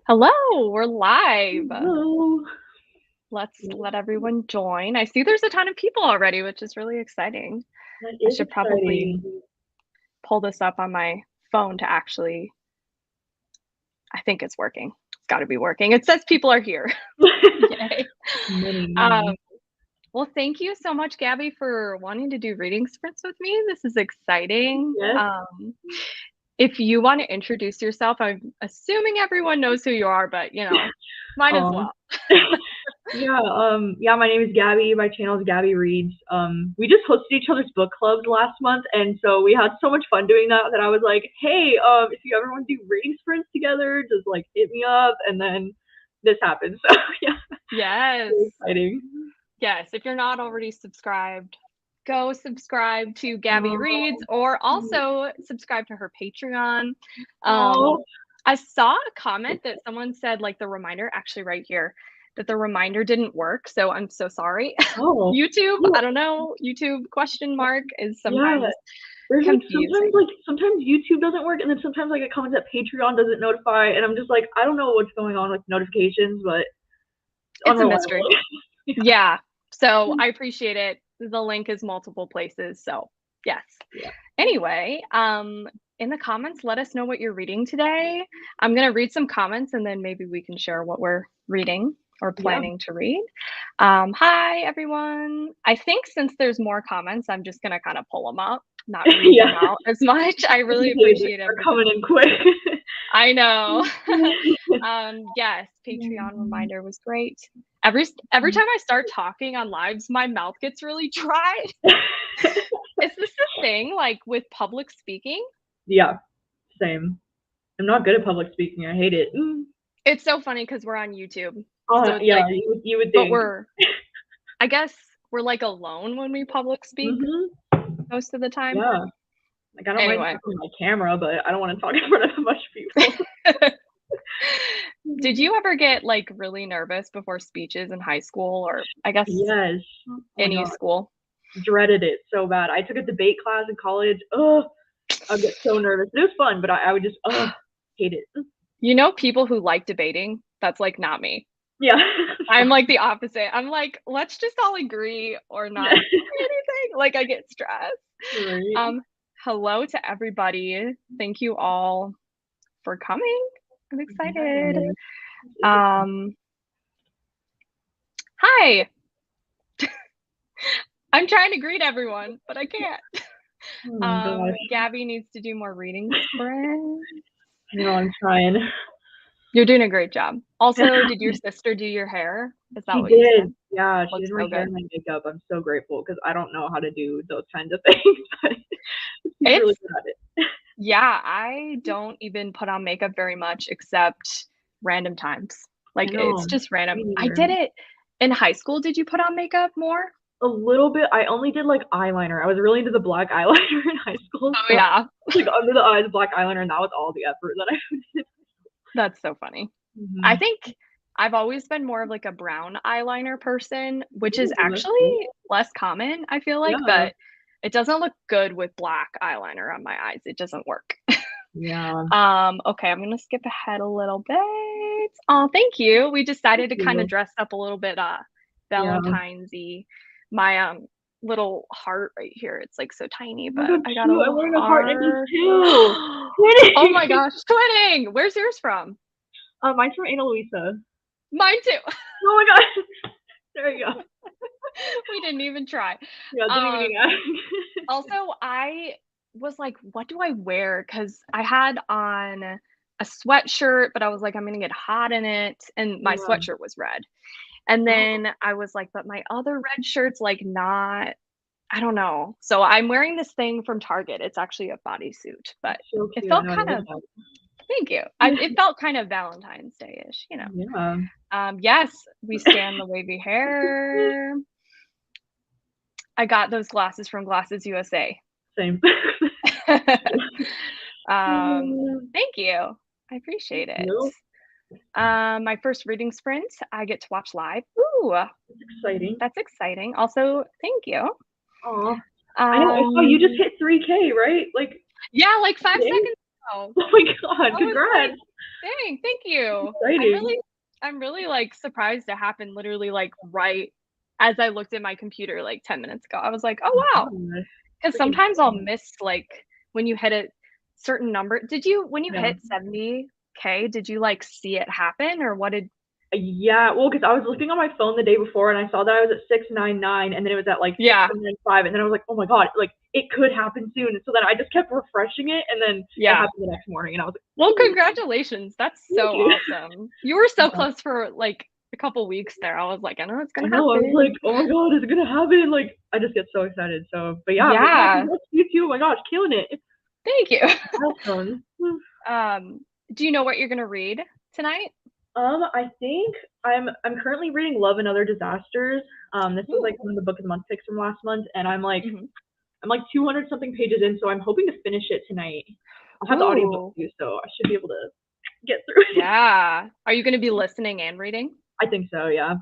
Hello, we're live. Hello. Let's let everyone join. I see there's a ton of people already, which is really exciting. That I is should probably exciting. pull this up on my phone to actually, I think it's working. It's got to be working. It says people are here. Yay. Um, Many. well, thank you so much, Gabby, for wanting to do reading sprints with me. This is exciting. Yes. If you want to introduce yourself, I'm assuming everyone knows who you are, but might as Um. well. Yeah. My name is Gabby. My channel is Gabby Reads. We just hosted each other's book clubs last month, and so we had so much fun doing that I was like, hey, if you ever want to do reading sprints together, just like hit me up. And then this happened. So yeah, Yes. really exciting. Yes, if you're not already subscribed, go subscribe to Gabby Reads Um. or also subscribe to her Patreon. Um, Oh. I saw a comment that someone said, like the reminder, actually right here, that the reminder didn't work. So I'm so sorry. Oh. YouTube, Oh. I don't know, YouTube question mark is Yeah. sometimes There's like confusing. sometimes YouTube doesn't work, and then sometimes like it comes that Patreon doesn't notify, and I'm just like, I don't know what's going on with notifications, but it's It's a unreliable. mystery. Yeah. So I appreciate it. The link is multiple places. So yes. Yeah. Anyway, in the comments, let us know what you're reading today. I'm going to read some comments and then maybe we can share what we're reading or Yeah. planning to read. Hi, everyone. I think since there's more comments, I'm just going to kind of pull them up, not read them Yeah. out as much. I really appreciate They're everybody. coming in quick. I know. Yes, Patreon reminder was great. Every time I start talking on lives, my mouth gets really dry. Is this the thing like with public speaking? Yeah. Same. I'm not good at public speaking. I hate it. It's so funny because we're on YouTube. So it's Yeah. like, You would but think. I guess we're like alone when we public speak Mhm. most of the time. Yeah. Like I don't mind Anyway, talking on my camera, but I don't want to talk in front of a bunch of people. did you ever get like really nervous before speeches in high school or I guess Yes. Oh my any god. school? Dreaded it so bad. I took a debate class in college. Ugh, I would get so nervous. It was fun, but I would just hate it. People who like debating, that's like not me. Yeah. I'm like the opposite. I'm like, let's just all agree or not Yeah. say anything. Like I get stressed. Right. Um, hello to everybody. Thank you all for coming. I'm excited. Yeah. Um, hi. I'm trying to greet everyone, but I can't. Oh my gosh. Gabby needs to do more reading sprints. No, I'm trying. You're doing a great job. Also, did your sister do your hair? Is that She what you said? did. Yeah, she Looks did my so hair good. and my makeup. I'm so grateful because I don't know how to do those kinds of things, but she's really It's good at it. Yeah, I don't even put on makeup very much except random times. I Like, it's know. just random. Me I neither. did it in high school. Did you put on makeup more? A little bit. I only did like eyeliner. I was really into the black eyeliner in high school, Oh, so yeah. like under the eyes, black eyeliner, and that was all the effort that I did. That's so funny. I Mhm. think I've always been more of like a brown eyeliner person, which is Ooh, that's actually cool. less common, I feel like, Yeah. but it doesn't look good with black eyeliner on my eyes. It doesn't work. Yeah. Okay, I'm gonna skip ahead a little bit. Oh, thank you. We decided to kind of You. dress up a little bit Yeah. Valentine's-y. My little heart right here, it's like so tiny, Oh my but god, I got a cute. I'm little wearing a heart necklace heart. too. Oh Twinning. my gosh, twinning! Where's yours from? Mine's from Ana Luisa. Mine too. Oh my god. There you go. We didn't even try. Yeah, didn't even need Um, to ask. Also, I was like, what do I wear? Because I had on a sweatshirt, but I was like, I'm gonna get hot in it. And my Yeah. sweatshirt was red. And Oh, then I was like, but my other red shirt's like not, I don't know. So I'm wearing this thing from Target. It's actually a bodysuit, but so it cute. I felt know. I kind love of, that. thank you. It felt kind of Valentine's Day-ish. Yeah. Yes, we stand the wavy hair. I got those glasses from Glasses USA. Same. Thank you. I appreciate it. No, My first reading sprint, I get to watch live. Ooh, it's exciting. that's exciting. Also, thank you. Aw. I know. I saw you just Um, hit 3K, right? Like yeah, like 5 today. seconds ago. Oh my god! I was like, Congrats. Dang, thank you. Exciting. I'm really, like, surprised it happened literally, like, right as I looked at my computer, like, 10 minutes ago. I was like, "Oh, wow." Gosh, 'Cause freaking sometimes I'll exciting. miss, like, when you hit a certain number. Did you when you Yeah. hit 70K, did you, like, see it happen, or what did Yeah, well, because I was looking on my phone the day before and I saw that I was at 699 and then it was at like Yeah, 695 and then I was like, oh my god, like it could happen soon. And so then I just kept refreshing it and then it yeah. happened the next morning and I was like, Well, "Ooh, congratulations. That's thank so you." awesome. You were so Yeah. close for, like, a couple weeks there. I was like, "I know it's I gonna know, I was like, happen." oh my god, is it gonna happen? Like I just get so excited. So but yeah, Yeah, congrats to you too. Oh my gosh, killing it. thank you. Milestone. Um, do you know what you're gonna read tonight? I think I'm currently reading Love and Other Disasters. This was like Ooh. one of the book of the month picks from last month, and Mhm. I'm like 200 something pages in, so I'm hoping to finish it tonight. I'll have the audiobook Ooh, too, so I should be able to get through it. yeah. Are you gonna be listening and reading? I think so, yeah.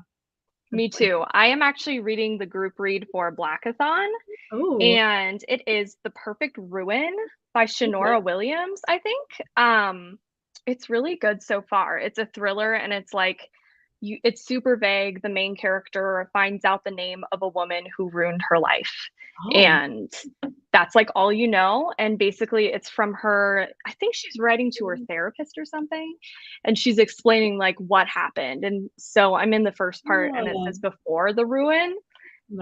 Me Hopefully. too. I am actually reading the group read for Blackathon, Oh, and it is The Perfect Ruin by okay. Shanora Williams, I think. It's really good so far. It's a thriller and it's like it's super vague. The main character finds out the name of a woman who ruined her life. Oh, And that's like all you know. And basically it's from her, I think she's writing to her therapist or something. And she's explaining like what happened. And so I'm in the first part and it oh, says before the ruin.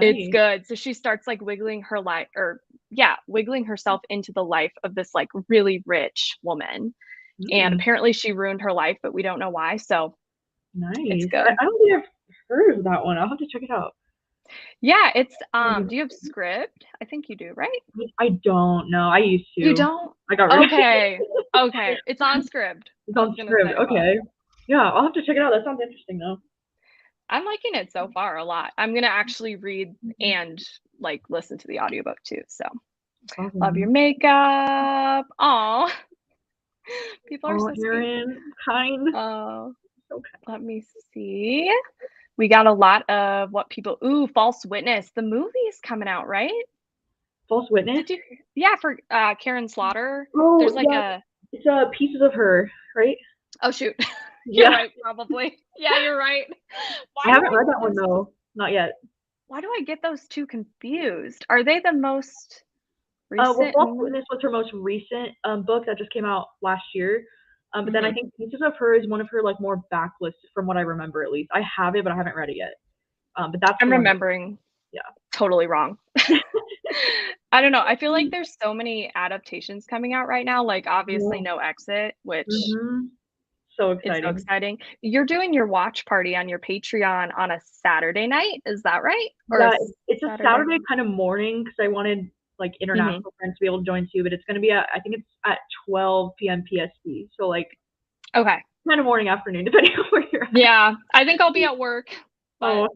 It's nice. good. So she starts like wiggling her life or yeah, wiggling herself into the life of this like really rich woman. And Mm, apparently she ruined her life, but we don't know why. So it's nice. good. I don't think I've heard of that one. I'll have to check it out. Yeah, it's Mhm. do you have Scribd? I think you do, right? I don't know. I used You to. don't? I got rid of it. Okay. Okay. It's on Scribd. It's I on was gonna Scribd. say, but Okay. Yeah, I'll have to check it out. That sounds interesting though. I'm liking it so far a lot. I'm gonna actually read and like listen to the audiobook too. So love your Awesome. makeup. Aw. People are Oh, so sweet. Aaron, kind. Oh, So let me see. We got a lot of what people ooh, False Witness. The movie is coming out, right? False Witness? Did you yeah, for, Karen Slaughter. Oh, There's like yeah. a It's Pieces of Her, right? oh, shoot. You're Yeah. right, probably. Yeah, you're right. I Why do haven't I read get that one those though. Not yet. why do I get those 2 confused? Are they the most Well, recent False Witness was her most recent book that just came out last year. But then I Mhm. think Pieces of Her is one of her like more backlist from what I remember at least. I have it, but I haven't read it yet. But that's I'm the one that remembering yeah. totally wrong. I don't know, I feel like there's so many adaptations coming out right now, like, obviously Yeah. No Exit, which Mhm. So is so exciting. exciting. You're doing your watch party on your Patreon on a Saturday night, is that right? Or a Yeah, it's a Saturday? Saturday kind of morning because I wanted like Mhm. international friends to be able to join too, but it's gonna be at I think it's at 12 p.m. PST. So like Okay. kind of morning afternoon depending on where you're at. Yeah, I think I'll be at work, but Oh,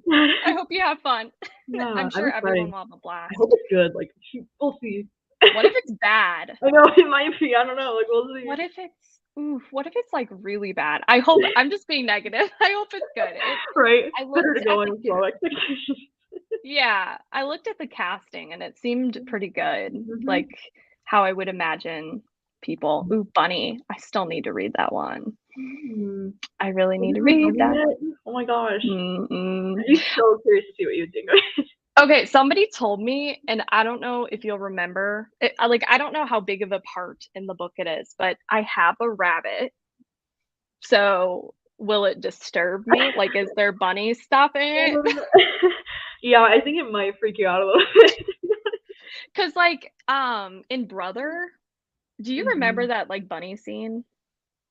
I hope you have fun. yeah, I'm I'm sure everyone excited. will have a I hope blast. it's good. Like we'll see. What if it's bad? I know it might be. I don't know. Like we'll see. What if it's oof, what if it's, like, really bad? I hope I'm just being negative. I hope it's good. Right? I Better looked to at go in the with low expectations. yeah, I looked at the casting and it seemed pretty good, Mhm. like, how I would imagine people ooh, Bunny. I still need to read that one. Mm. I really Have need you to read read Bunny that. yet? Oh my gosh. Mm-mm. I'd be so curious to see what you would think of it. Okay, somebody told me, and I don't know if you'll remember, like, I don't know how big of a part in the book it is, but I have a rabbit, so will it disturb me? Like, is there bunny stuff in it? Yeah, I think it might freak you out a little bit. 'Cause, like, in Brother, do you remember Mhm. that, like, bunny scene?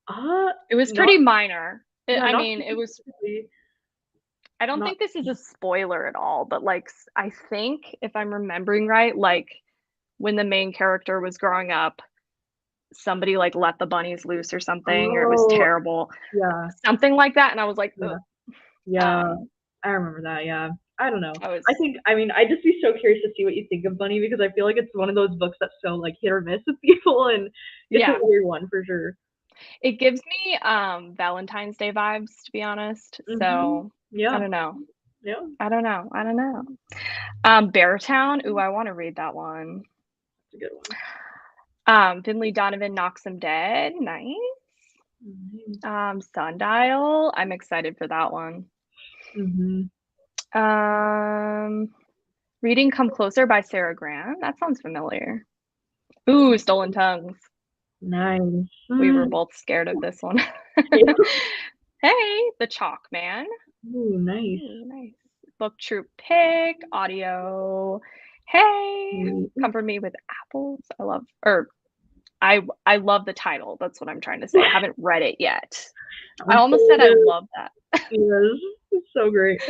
Uh, It was not pretty minor. yeah, I not mean, it was specifically. I don't Not think this is a spoiler at all, but, like, I think if I'm remembering right, like, when the main character was growing up, somebody, like, let the bunnies loose or something, or it was oh, terrible. yeah, Something like that, and I was like, "Ugh." yeah, yeah. Um, I remember that, yeah. I don't know. I was I mean, I'd just be so curious to see what you think of Bunny because I feel like it's one of those books that's so, like, hit or miss with people, and it's a yeah. weird one for sure. It gives me, Valentine's Day vibes, to be honest, Mhm. so I Yeah, don't know. yeah, I don't know. Beartown, ooh, I wanna read that one. it's a good one. Finley Donovan Knocks 'Em Dead, nice. Sundial. I'm excited for that one. Mm-hmm. Reading Come Closer by Sarah Grant. That sounds familiar. Ooh, Stolen Tongues. Nice. We were both scared of this one. Yeah. Hey, The Chalk Man. Ooh, nice. Ooh, nice. Book Troop Pick, audio. Hey, Comfort Me with Apples. I love the title. That's what I'm trying to say. I haven't read it yet. I almost said I love that. Yes, it's so great.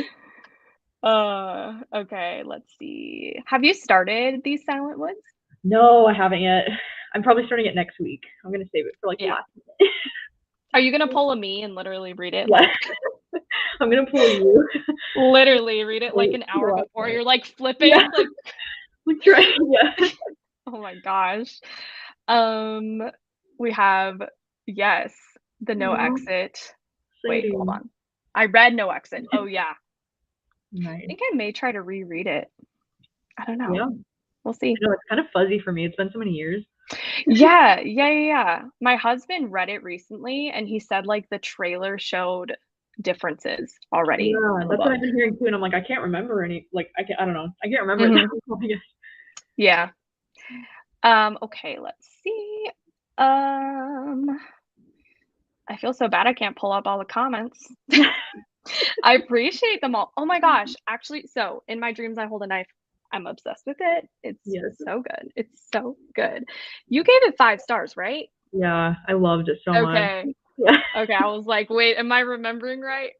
Okay, let's see. Have you started These Silent Woods? No, I haven't yet. I'm probably starting it next week. I'm gonna save it for like the Yeah. last minute. Are you gonna pull a me and literally read it? Yeah. Like I'm gonna pull you. literally read it like an hour Yeah. before. You're like flipping, Yeah. like Let's try. Yeah. oh my gosh. We have yes, the No Exit. Wait, hold Exciting. on. I read No Exit. Oh yeah. I Nice. think I may try to reread it. I don't know. Yeah. We'll see. I know it's kind of fuzzy for me. It's been so many years. Yeah. My husband read it recently and he said like the trailer showed differences already Yeah, in the that's what book. I've been hearing too, and I'm like, I can't remember any. Like, I don't know. I can't remember it. Yeah. Okay, let's see. I feel so bad I can't pull up all the comments. I appreciate them all. Oh my gosh. Actually, so in my dreams I hold a knife. I'm obsessed with it. It's Yes. so good. It's so good. You gave it 5 stars, right? Yeah, I loved it so much. Okay. Yeah. Okay, I was like, wait, am I remembering right?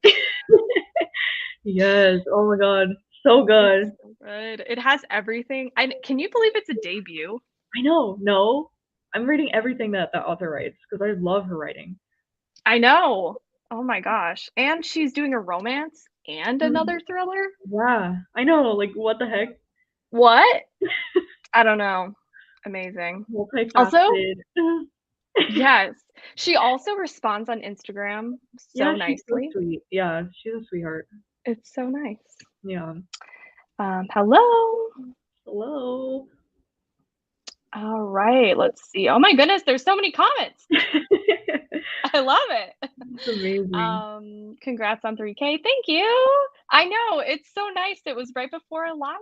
Yes. Oh my God. So good. It's so good. It has everything. Can you believe it's a debut? I know. No, I'm reading everything that that author writes because I love her writing. I know. Oh my gosh. And she's doing a romance and Mm, another thriller? yeah, I know. Like, what the heck? What? I don't know. Amazing. Also, Multifaceted. yes, she also responds on Instagram Yeah, so she's so nicely. sweet. Yeah, she's a sweetheart. It's so nice. Yeah. Hello. Hello. All right, let's see. Oh my goodness, there's so many comments. I love it. It's amazing. Congrats on 3K. Thank you. I know, it's so nice. It was right before a live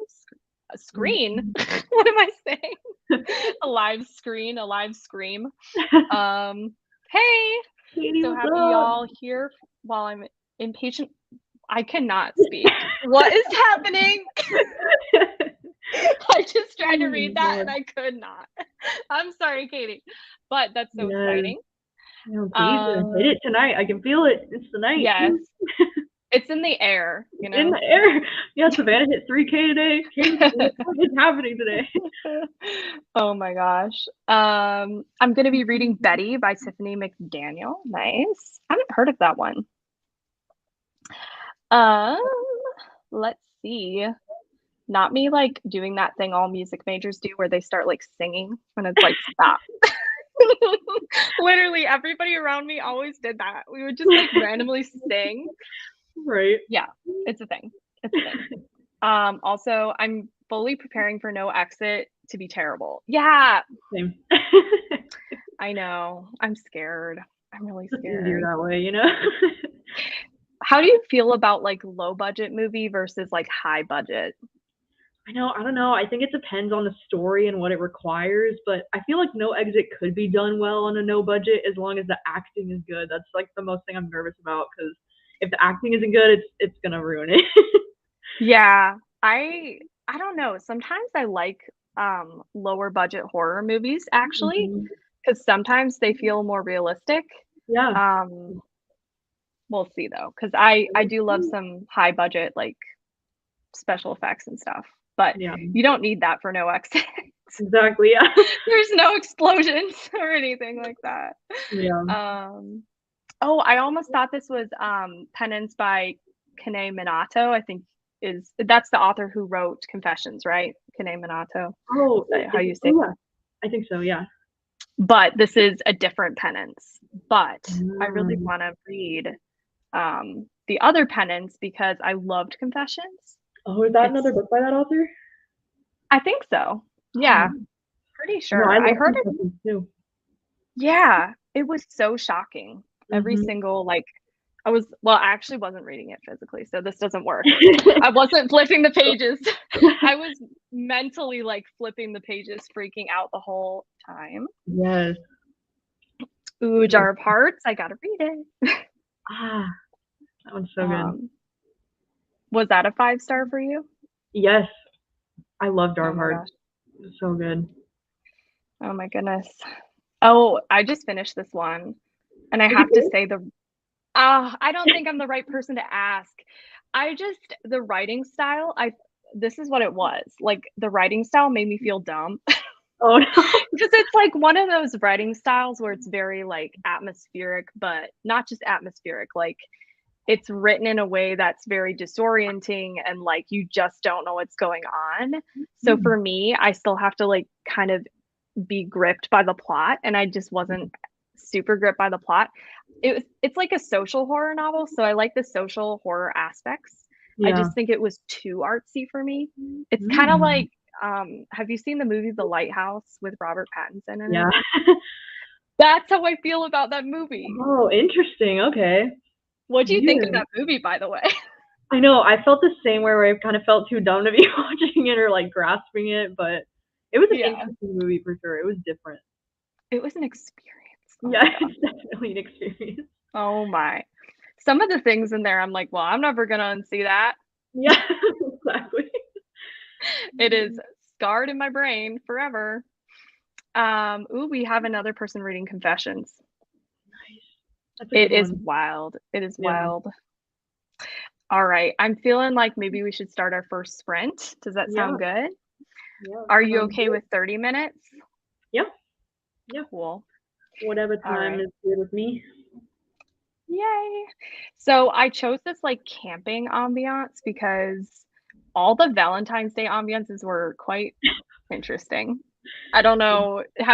screen. What am I saying? A live screen, a live scream. Hey, Katie, so what's happy up? y'all here while I'm impatient. I cannot speak. What is happening? I just tried to read that and I could not. I'm sorry, Katie, but that's so Yes. exciting. No, Katie's gonna hit it tonight. I can feel it. It's the night. Yes, it's in the air, you In know. the air. Yeah, Savannah hit 3K today. What is happening today? Oh my gosh. I'm gonna be reading Betty by Tiffany McDaniel. Nice. I haven't heard of that one. Um, let's see. Not me like doing that thing all music majors do where they start like singing and it's like stop. Literally everybody around me always did that. We would just like randomly sing. Right. Yeah, it's a thing. It's a thing. Also I'm fully preparing for No Exit to be terrible. Yeah, Same. I know. I'm scared. I'm really It's easier scared. that way, you know? How do you feel about like low budget movie versus like high budget? I know, I don't know. I think it depends on the story and what it requires, but I feel like No Exit could be done well on a no budget as long as the acting is good. That's like the most thing I'm nervous about because if the acting isn't good, it's gonna ruin it. Yeah, I don't know. Sometimes I like lower budget horror movies actually Mhm. because sometimes they feel more realistic. Yeah. Um, we'll see though, because I do love some high budget like special effects and stuff, but Yeah. you don't need that for No Exit. Exactly. Yeah. There's no explosions or anything like that. Yeah. Oh, I almost thought this was Penance by Kane Minato. I think that's the author who wrote Confessions, right? Kane Minato. Oh, Is that how you say? oh yeah. I think so. Yeah. But this is a different Penance. But I really Mm. want to read the other Penance because I loved Confessions. Oh, is that It's another book by that author? I think so. Oh, Yeah, pretty no, sure. I I love heard it. Confessions too. Yeah, it was so shocking. every Mhm. single like I actually wasn't reading it physically, so this doesn't work. I wasn't flipping the pages. I was mentally like flipping the pages, freaking out the whole time. Yes. Ooh, Jar of Hearts, I gotta read it. Ah, that one's so good. Was that a 5-star for you? Yes, I love Oh Dark my Heart. gosh. It's so good. Oh my goodness. Oh, I just finished this one, and I Is it have to good? say I don't think I'm the right person to ask. The writing style, this is what it was. Like the writing style made me feel dumb. Oh no. Because it's like one of those writing styles where it's very like atmospheric, but not just atmospheric, like it's written in a way that's very disorienting and like you just don't know what's going on. So Mm. for me, I still have to like kind of be gripped by the plot, and I just wasn't super gripped by the plot. It's like a social horror novel, so I like the social horror aspects. I Yeah. just think it was too artsy for me. It's kind of Mm. like have you seen the movie The Lighthouse with Robert Pattinson in it? Yeah. That's how I feel about that movie. Oh, interesting. Okay. What do you think of Weird. that movie, by the way? I know. I felt the same way where I kind of felt too dumb to be watching it or like grasping it, but it was an Yeah, interesting movie for sure. It was different. it was an experience. Oh Yeah, my gosh. it's definitely an experience. Oh my. Some of the things in there, I'm like, well, I'm never gonna unsee that. Yeah, exactly. It is scarred in my brain forever. Ooh, we have another person reading Confessions. Nice. That's a It good is one. wild. It is Yeah. wild. All right. I'm feeling like maybe we should start our first sprint. Does that Yeah. sound good? Yeah. Are you Sounds okay good. with 30 minutes? Yeah. Yeah. Cool. Whatever All time right. is good with me. Yay. So I chose this like camping ambiance because all the Valentine's Day ambiances were quite interesting. I don't know. I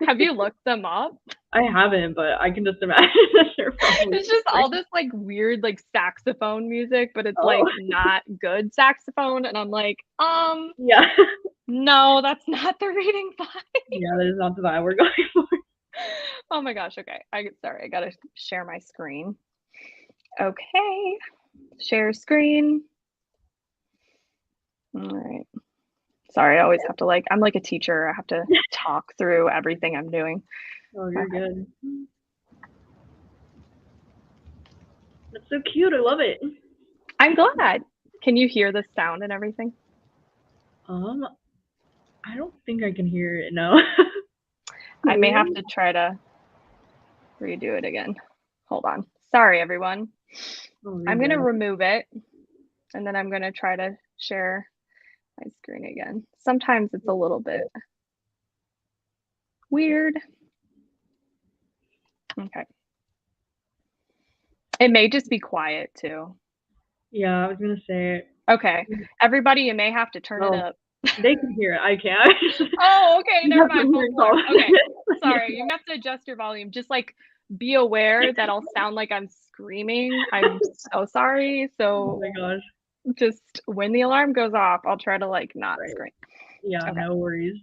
Have you looked them up? I haven't, but I can just imagine that they're probably It's just all great. this like weird like saxophone music, but it's Oh, like not good saxophone. And I'm like, yeah. no, that's not the reading vibe. Yeah, that is not the vibe we're going for. Oh my gosh. Okay. Sorry, I gotta share my screen. Okay. Share screen. All right. Sorry, I always have to like I'm like a teacher. I have to talk through everything I'm doing. Oh, you're Okay. good. That's so cute. I love it. I'm glad. Can you hear the sound and everything? Um, I don't think I can hear it. No. I may have Weird. to try to redo it again. Hold on. Sorry, everyone. Oh, you're I'm going to good. remove it and then I'm going to try to share my screen again. Sometimes it's a little bit weird. Okay. It may just be quiet too. Yeah, I was gonna say. Okay. Everybody, you may have to turn it Oh, up. they can hear it. I can't. Oh, okay. You Never have mind. some Full hearing floor. problems. Okay. Yeah. Sorry. You have to adjust your volume. Just like be aware that I'll sound like I'm screaming. I'm so sorry. Oh So my gosh. just when the alarm goes off, I'll try to like not Right. scream. Yeah, Okay. no worries.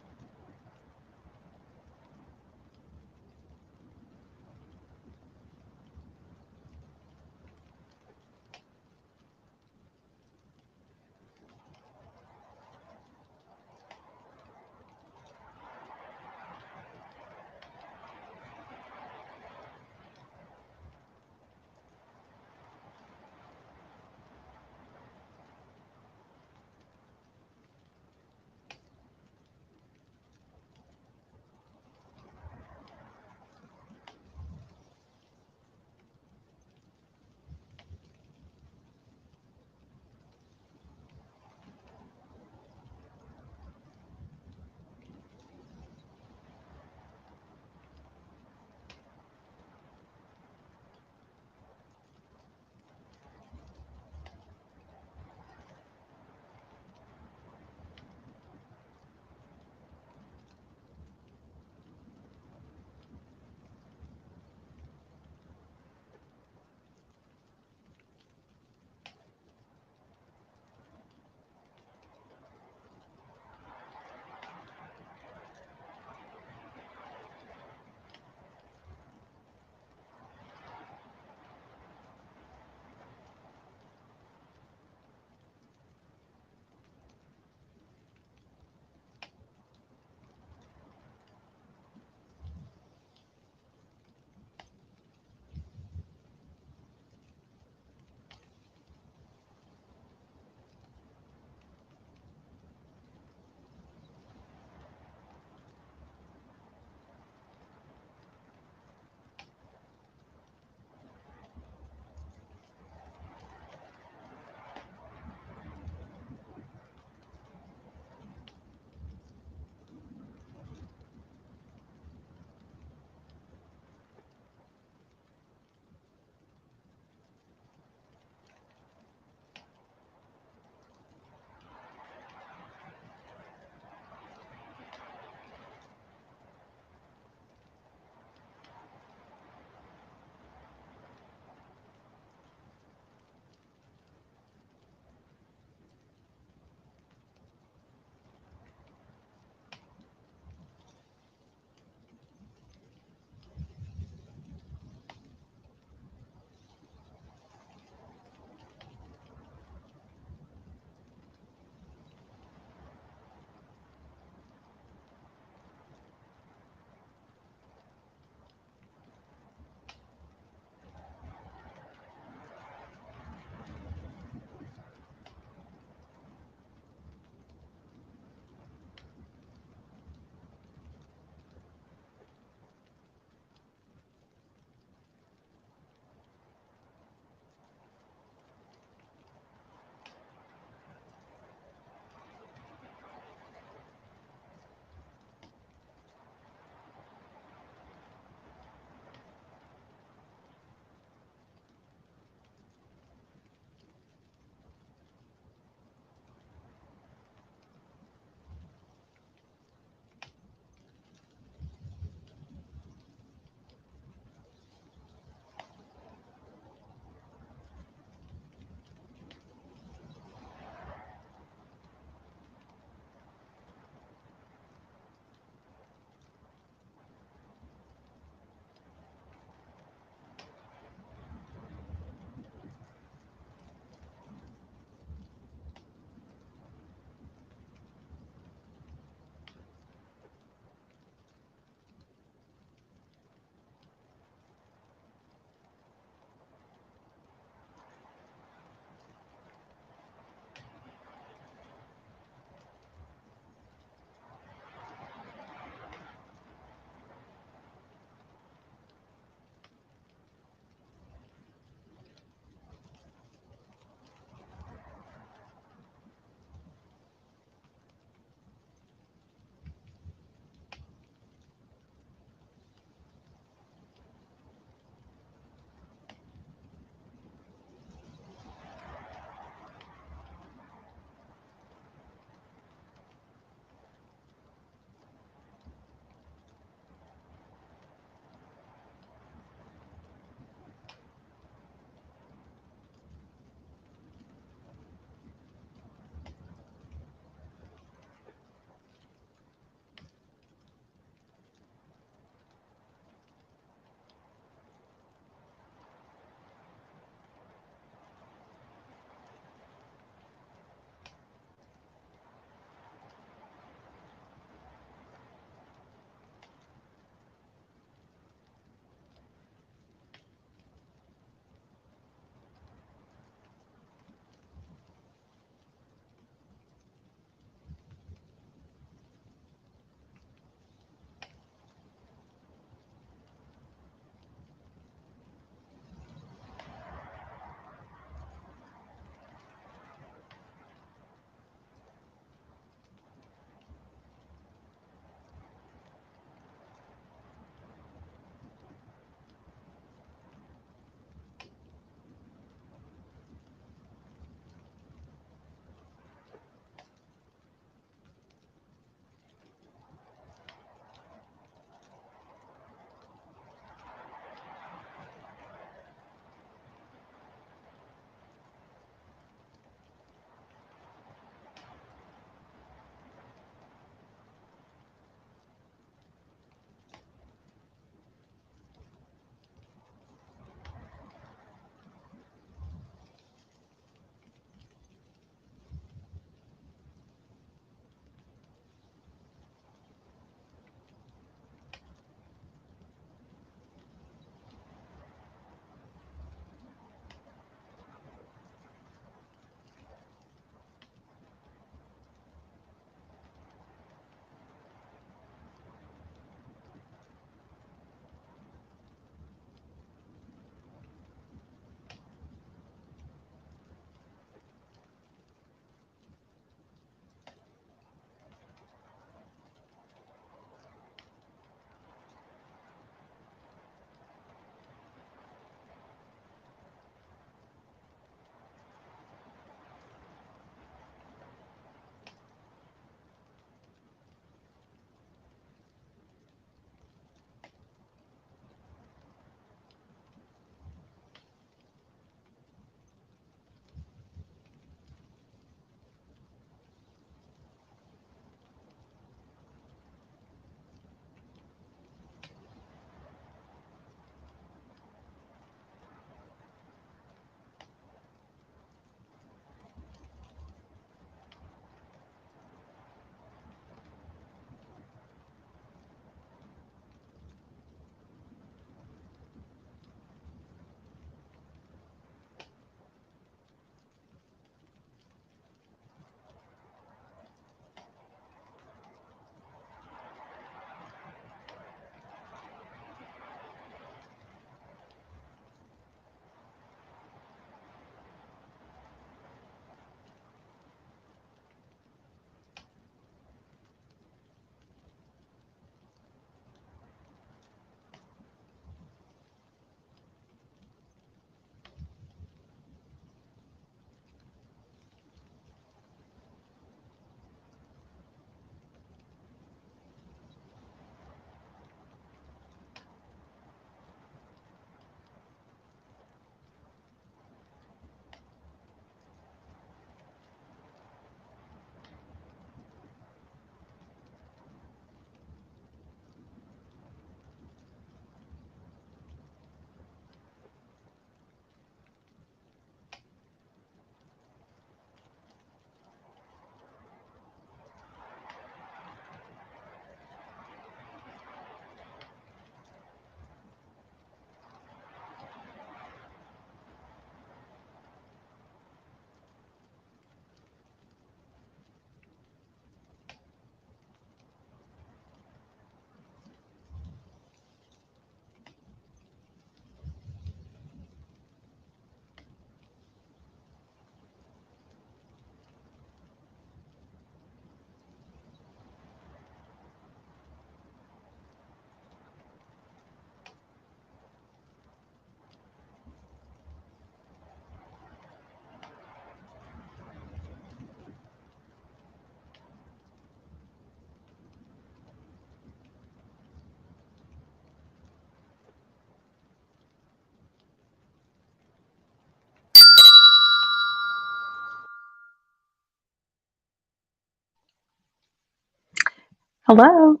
Hello.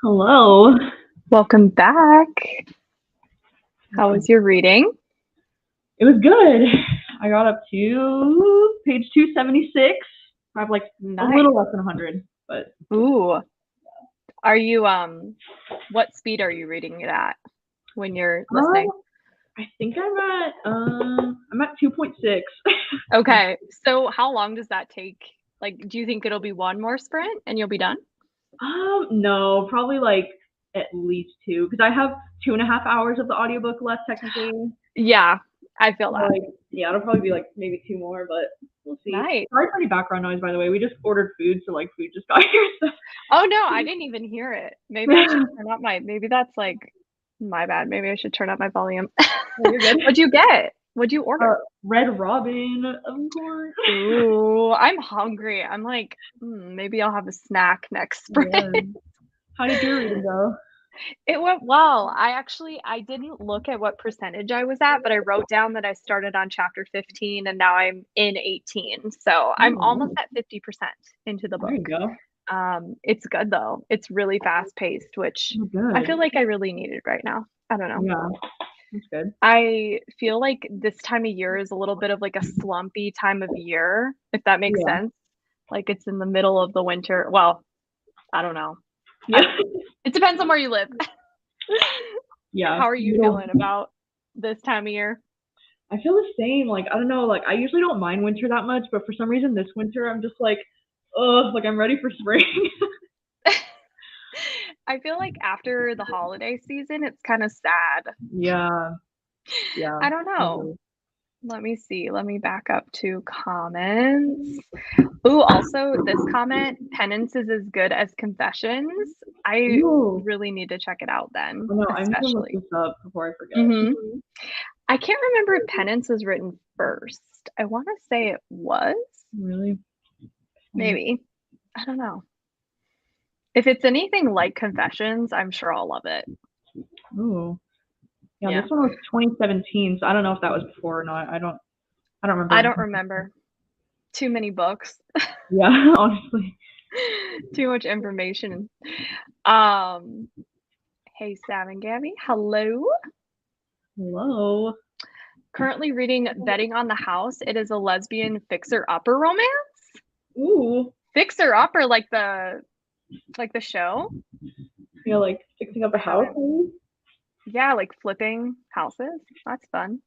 Hello. Welcome back. How was your reading? It was good. I got up to page 276. I have like a little less than 100, but. Ooh. Are you what speed are you reading it at when you're listening? I think I'm at 2.6. Okay. So how long does that take? Like, do you think it'll be one more sprint and you'll be done? No, probably like at least 2, because I have 2.5 hours of the audiobook left technically. Yeah, I feel that. Like, yeah, it'll probably be like maybe 2 more, but we'll see. Nice. Sorry for any background noise, by the way. We just ordered food, so like food just got here. So. Oh no, I didn't even hear it. Maybe I should turn up maybe that's like my bad. Maybe I should turn up my volume. No, you're good. What'd you get? What'd you order? Red Robin, of course. Ooh, I'm hungry. I'm like, maybe I'll have a snack next sprint. Yeah. How did your reading go? It went well. I didn't look at what percentage I was at, but I wrote down that I started on chapter 15 and now I'm in 18. So I'm almost at 50% into the book. There you go. It's good though. It's really fast paced, which I feel like I really need it right now. I don't know. Yeah, that's good. I feel like this time of year is a little bit of like a slumpy time of year, if that makes sense. Like it's in the middle of the winter. Well, I don't know. Yeah. It depends on where you live. Yeah. How are you feeling about this time of year? I feel the same. Like, I don't know, like I usually don't mind winter that much, but for some reason this winter I'm just like, ugh, like I'm ready for spring. I feel like after the holiday season, it's kind of sad. Yeah. Yeah. I don't know. Let me see. Let me back up to comments. Ooh, also this comment, penance is as good as confessions. I really need to check it out then. I know, I'm gonna look this up before I forget. Mm-hmm. I can't remember if penance was written first. I want to say it was. Really? Maybe. I don't know. If it's anything like confessions, I'm sure I'll love it. Ooh. Yeah, this one was 2017, so I don't know if that was before or not. I don't remember. I don't remember. Too many books. Yeah, honestly. Too much information. Hey, Sam and Gabby. Hello. Hello. Currently reading Betting on the House. It is a lesbian fixer-upper romance. Ooh. Fixer-upper, like the show. Yeah, like fixing up a house. Yeah, like flipping houses. That's fun.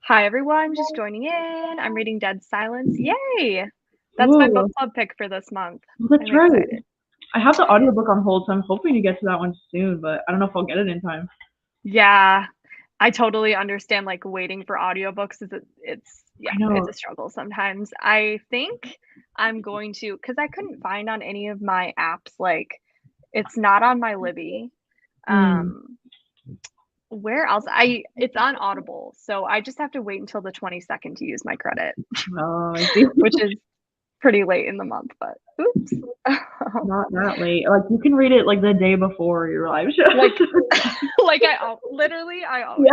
Hi, everyone. Just joining in. I'm reading Dead Silence. Yay! That's my book club pick for this month. That's right. Excited. I have the audiobook on hold, so I'm hoping to get to that one soon, but I don't know if I'll get it in time. Yeah, I totally understand, like, waiting for audiobooks it's a struggle sometimes. I think I'm going to, because I couldn't find on any of my apps, like, it's not on my Libby. Where else? It's on Audible, so I just have to wait until the 22nd to use my credit. Oh, I see. Which is pretty late in the month, but oops. Not that late. Like you can read it like the day before your live show. Like I always.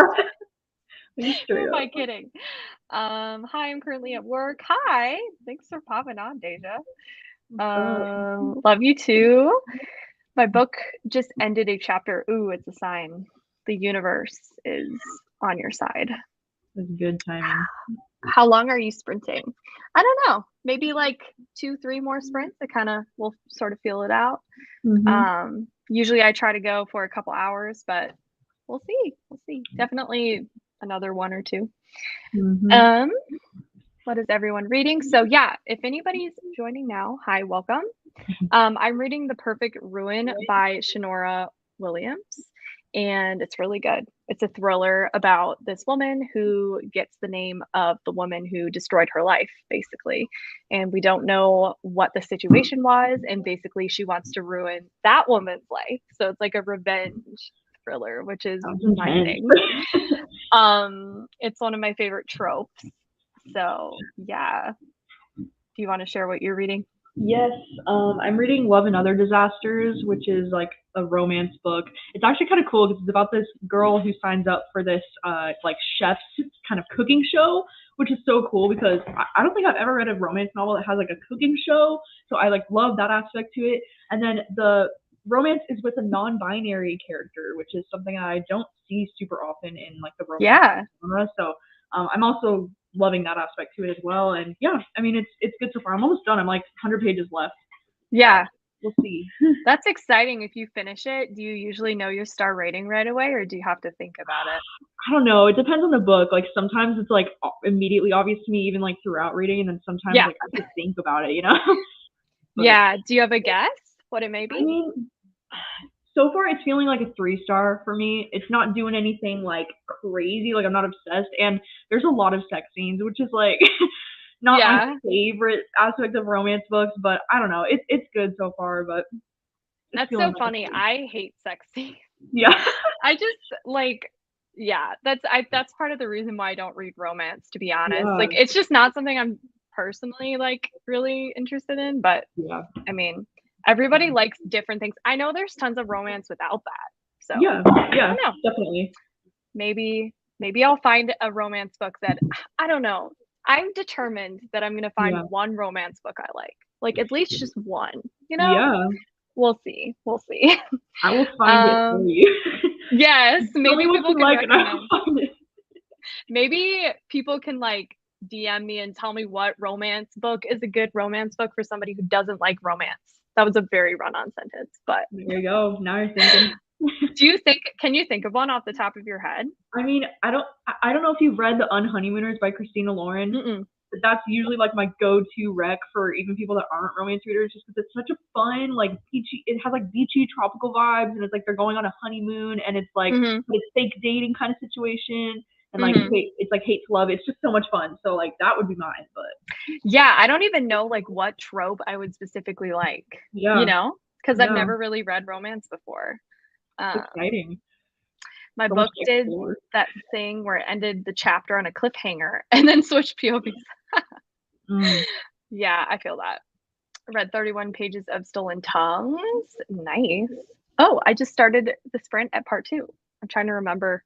Yeah. Who am I kidding? Hi, I'm currently at work. Hi, thanks for popping on, Deja. Love you too. My book just ended a chapter. Ooh, it's a sign. The universe is on your side. That's good timing. How long are you sprinting? I don't know. Maybe like 2-3 more sprints. I kind of will sort of feel it out. Usually I try to go for a couple hours, but we'll see. We'll see. Definitely another 1 or 2. What is everyone reading? So yeah, if anybody's joining now, hi, welcome. I'm reading The Perfect Ruin by Shinora Williams, and it's really good. It's a thriller about this woman who gets the name of the woman who destroyed her life, basically. And we don't know what the situation was, and basically she wants to ruin that woman's life. So it's like a revenge thriller, which is my thing. It's one of my favorite tropes. So yeah. Do you want to share what you're reading? Yes, I'm reading Love and Other Disasters, which is like a romance book. It's actually kind of cool because it's about this girl who signs up for this like chef's kind of cooking show, which is so cool because I don't think I've ever read a romance novel that has like a cooking show. So I like love that aspect to it. And then the romance is with a non-binary character, which is something I don't see super often in like the romance genre. So I'm also loving that aspect to it as well. And yeah, I mean it's good so far. I'm almost done. I'm like 100 pages left. Yeah. We'll see. That's exciting. If you finish it, do you usually know your star rating right away, or do you have to think about it? I don't know. It depends on the book. Like sometimes it's like immediately obvious to me, even like throughout reading, and then sometimes like I have to think about it, you know? But, yeah. Do you have a guess what it may be? I mean, so far it's feeling like a 3-star for me. It's not doing anything like crazy. Like I'm not obsessed, and there's a lot of sex scenes, which is like not my favorite aspect of romance books. But I don't know. It's good so far, but that's so funny. I hate sex scenes. Yeah. I just like. Yeah, that's part of the reason why I don't read romance, to be honest. Yeah. Like it's just not something I'm personally like really interested in, but yeah. I mean, everybody likes different things. I know there's tons of romance without that. So yeah, I don't know. Definitely. Maybe I'll find a romance book that I don't know. I'm determined that I'm gonna find one romance book I like. Like at least just one, you know? Yeah. We'll see. I will find it for you. Yes, maybe people can like recommend. Maybe people can like DM me and tell me what romance book is a good romance book for somebody who doesn't like romance. That was a very run-on sentence, but there you go. Now you're thinking. Can you think of one off the top of your head? I mean, I don't know if you've read The Unhoneymooners by Christina Lauren. Mm-mm. But that's usually like my go-to rec for even people that aren't romance readers, just because it's such a fun, like beachy. It has like beachy tropical vibes, and it's like they're going on a honeymoon, and it's like it's fake dating kind of situation, and like it's like hate to love. It's just so much fun. So like that would be mine. But yeah, I don't even know like what trope I would specifically like. Yeah, you know, because I've never really read romance before. Exciting. My book did that thing where it ended the chapter on a cliffhanger and then switched POVs. Yeah, I feel that. I read 31 pages of Stolen Tongues. Nice. Oh, I just started the sprint at part 2. I'm trying to remember.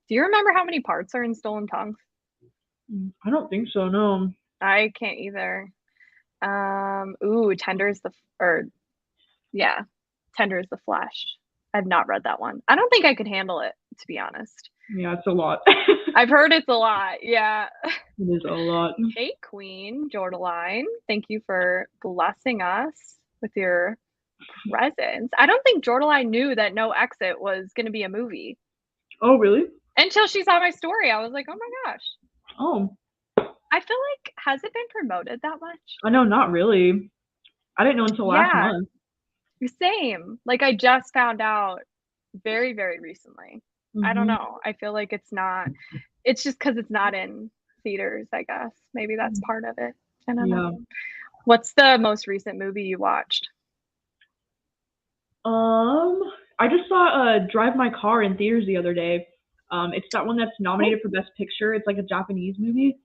Do you remember how many parts are in Stolen Tongues? I don't think so, no. I can't either. Tender is the Flesh. I've not read that one. I don't think I could handle it, to be honest. Yeah, it's a lot. I've heard it's a lot. Yeah. It is a lot. Hey, Queen Jordaline. Thank you for blessing us with your presence. I don't think Jordaline knew that No Exit was going to be a movie. Oh, really? Until she saw my story. I was like, oh my gosh. Oh. I feel like, has it been promoted that much? No, not really. I didn't know until last month. Same. Like I just found out very, very recently. I don't know. I feel like it's just because it's not in theaters, I guess. Maybe that's part of it. I don't know. What's the most recent movie you watched? I just saw Drive My Car in theaters the other day. It's that one that's nominated for Best Picture. It's like a Japanese movie.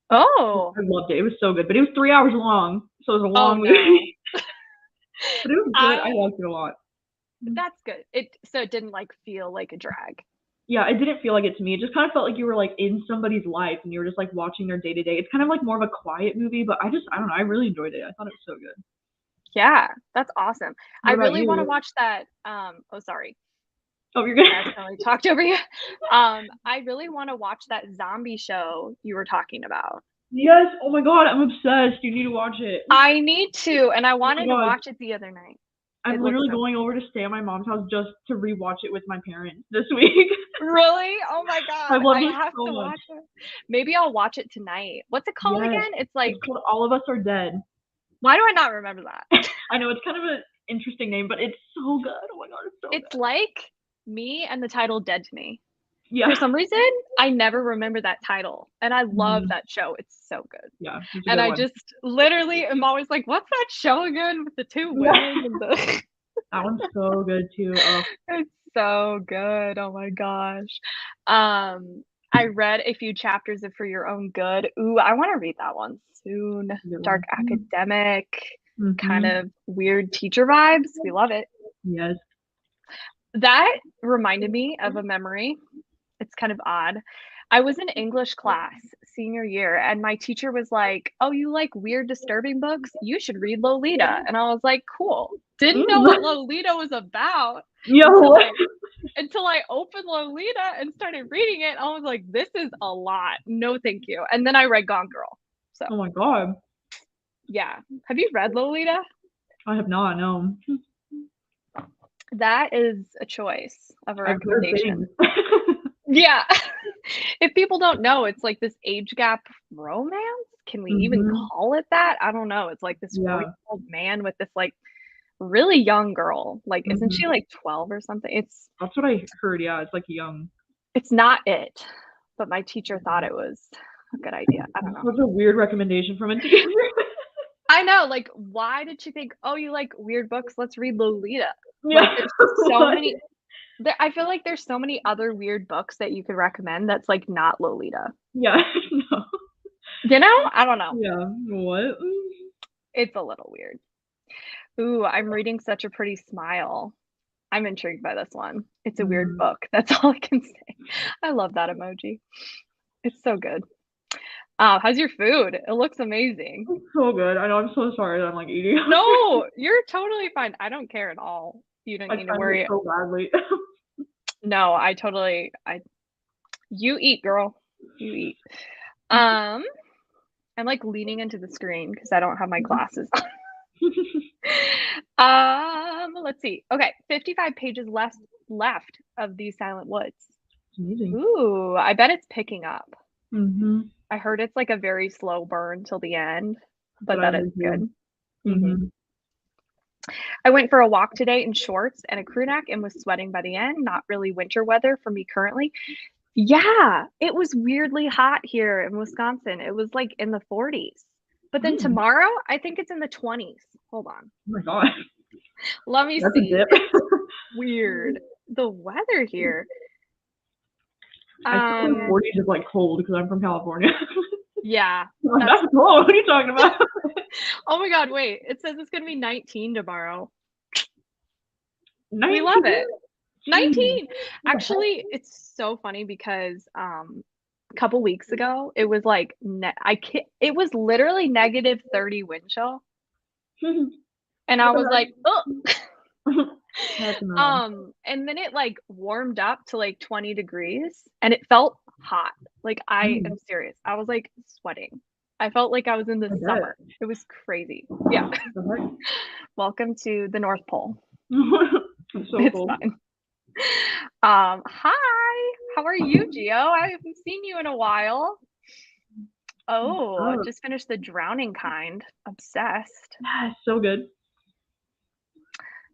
Oh. I loved it. It was so good. But it was 3 hours long. So it was a long movie. But it was good. I liked it a lot. That's good. So it didn't like feel like a drag. Yeah, it didn't feel like it to me. It just kind of felt like you were like in somebody's life and you were just like watching their day to day. It's kind of like more of a quiet movie, but I don't know. I really enjoyed it. I thought it was so good. Yeah, that's awesome. I really want to watch that. Sorry. Oh, you're good. I accidentally talked over you. I really want to watch that zombie show you were talking about. Yes. Oh my god, I'm obsessed. You need to watch it. I need to, and I wanted to watch it the other night. I'm literally going over to stay at my mom's house just to rewatch it with my parents this week. Really? Oh my god. I have to watch it. Maybe I'll watch it tonight. What's it called again? It's called All of Us Are Dead. Why do I not remember that? I know it's kind of an interesting name, but it's so good. Oh my god, it's so good. It's like me and the title Dead to Me. Yeah. For some reason, I never remember that title. And I love that show. It's so good. Yeah. And I just literally am always like, what's that show again with the 2 women? And that one's so good too. Oh. It's so good. Oh my gosh. I read a few chapters of For Your Own Good. Ooh, I want to read that one soon. Dark academic, kind of weird teacher vibes. We love it. Yes. That reminded me of a memory. It's kind of odd. I was in English class senior year, and my teacher was like, "Oh, you like weird, disturbing books? You should read Lolita." And I was like, "Cool." Didn't know what Lolita was about until I opened Lolita and started reading it. I was like, "This is a lot. No, thank you." And then I read Gone Girl. So. Oh my god. Yeah. Have you read Lolita? I have not. No. That is a choice of a I've heard recommendation. things. Yeah. If people don't know, it's like this age gap romance. Can we even call it that? I don't know. It's like this 40-year-old man with this like really young girl. Like, isn't she like 12 or something? That's what I heard. Yeah, it's like young. It's not it, but my teacher thought it was a good idea. I don't know. Such a weird recommendation from a teacher. I know. Like, why did she think, oh, you like weird books? Let's read Lolita. Yeah. Like, there's so many. I feel like there's so many other weird books that you could recommend that's like not Lolita. Yeah. No. You know? I don't know. Yeah. What? It's a little weird. Ooh, I'm reading Such a Pretty Smile. I'm intrigued by this one. It's a weird book. That's all I can say. I love that emoji. It's so good. How's your food? It looks amazing. It's so good. I know. I'm so sorry that I'm like eating. No, you're totally fine. I don't care at all. You don't need to worry. So badly. No, you eat, girl. You eat. I'm like leaning into the screen because I don't have my glasses on. Let's see. Okay, 55 pages left of These Silent Woods. Amazing. Ooh, I bet it's picking up. I heard it's like a very slow burn till the end, but that is good. I went for a walk today in shorts and a crew neck and was sweating by the end. Not really winter weather for me currently. Yeah, it was weirdly hot here in Wisconsin. It was like in the 40s. But then tomorrow, I think it's in the 20s. Hold on. Oh my god. Let me see. It's weird. The weather here. I think 40s is like cold because I'm from California. Yeah. That's cold. What are you talking about? Oh my god, wait. It says it's going to be 19 tomorrow. 19? We love it. 19. Actually, it's so funny because a couple weeks ago, it was like it was literally negative 30 wind chill. And I was like, "Oh." And then it like warmed up to like 20 degrees and it felt hot. Like I am serious. I was like sweating. I felt like I was in the summer. It was crazy. Yeah. Welcome to the North Pole. It's cool. Fine. Hi. How are you, Gio? I haven't seen you in a while. Oh, just finished The Drowning Kind. Obsessed. Yeah, so good.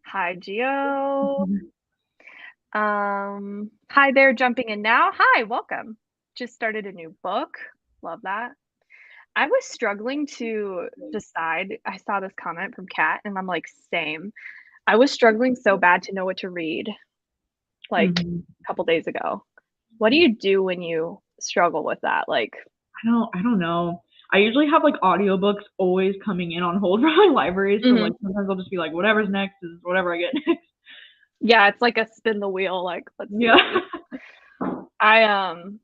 Hi, Gio. Hi there, jumping in now. Hi, welcome. Just started a new book. Love that. I was struggling to decide. I saw this comment from Kat, and I'm like, same. I was struggling so bad to know what to read, like a couple days ago. What do you do when you struggle with that? Like, I don't know. I usually have like audiobooks always coming in on hold from my library, so like sometimes I'll just be like, whatever's next is whatever I get next. Yeah, it's like a spin the wheel. Like, let's see. I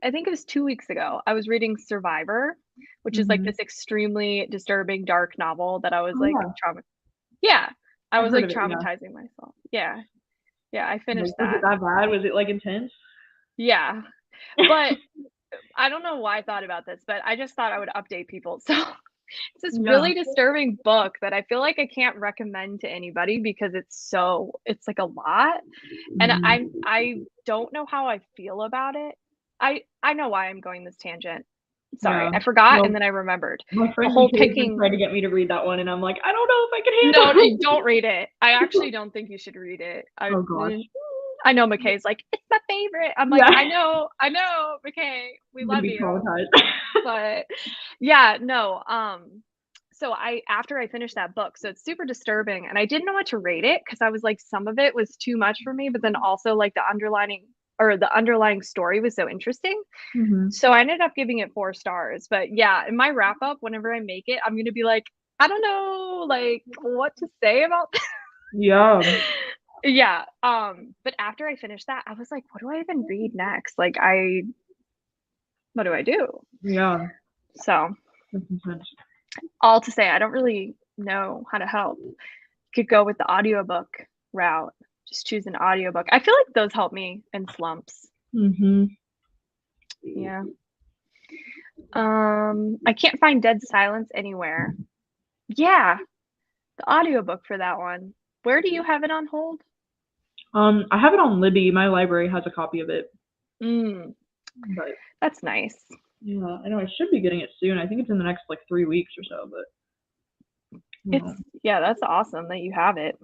I think it was 2 weeks ago. I was reading Survivor, which is like this extremely disturbing dark novel that I was like I was like traumatizing myself. Yeah, I finished that. Was it that bad? Was it like intense? Yeah, but I don't know why I thought about this, but I just thought I would update people. So it's this really disturbing book that I feel like I can't recommend to anybody because it's like a lot. And I don't know how I feel about it. I know why I'm going this tangent. Sorry, I forgot and then I remembered. My friend tried to get me to read that one and I'm like, I don't know if I can handle it. No, don't read it. I actually don't think you should read it. Oh gosh. I know McKay's like, it's my favorite. I'm like, I know, McKay, we love you. But yeah, no. So after I finished that book, so it's super disturbing and I didn't know what to rate it because I was like, some of it was too much for me, but then also like the underlying story was so interesting. So I ended up giving it 4 stars. But yeah, in my wrap up, whenever I make it, I'm going to be like, I don't know, like what to say about this. Yeah. Yeah. But after I finished that, I was like, what do I even read next? Like what do I do? Yeah, So that's intense. all to say, I don't really know how to help. Could go with the audiobook route. Just choose an audiobook. I feel like those help me in slumps. Mhm. Yeah. I can't find Dead Silence anywhere. Yeah, the audiobook for that one. Where do you have it on hold? I have it on Libby. My library has a copy of it, Mm, but that's nice. yeah, I know I should be getting it soon. I think it's in the next like 3 weeks or so, but It's yeah. yeah, that's awesome that you have it.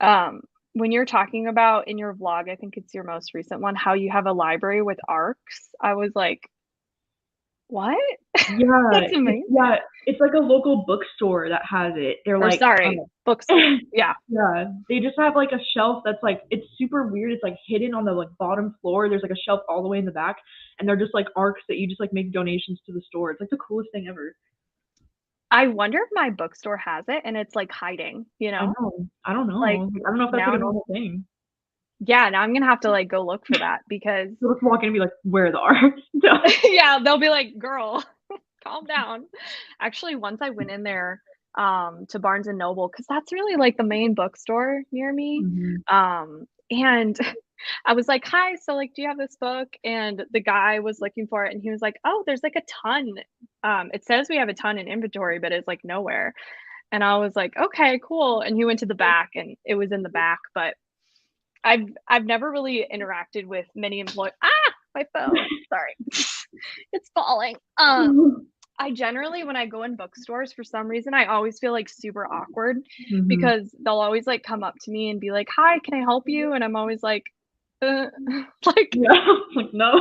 Um, when you're talking about in your vlog, I think it's your most recent one, how you have a library with arcs. I was like, what? Yeah, That's amazing. yeah, it's like a local bookstore that has it. They're Or like, sorry, bookstore. Yeah. yeah, they just have like a shelf that's like it's super weird. It's like hidden on the like bottom floor. There's like a shelf all the way in the back, and they're just like arcs that you just like make donations to the store. It's like the coolest thing ever. I wonder if my bookstore has it and it's like hiding, you I know? know. I don't Like know. I don't know if that's now like a I'm normal thing. yeah, now I'm gonna have to like go look for that because You'll just walk in and be like, "Where are the arcs?" yeah, they'll be like, girl, calm down. Actually, once I went in there to Barnes and Noble, because that's really like the main bookstore near me. Mhm. And I was like, hi, so like, do you have this book? And the guy was looking for it and he was like, oh, there's like a ton. It says we have a ton in inventory, but it's like nowhere. And I was like, okay, cool. And he went to the back and it was in the back, but I've never really interacted with many employees. Ah, my phone. Sorry. It's falling. I generally when I go in bookstores for some reason I always feel like super awkward Mhm. because they'll always like come up to me and be like, "Hi, can I help you?" And I'm always like, like Yeah. Like no.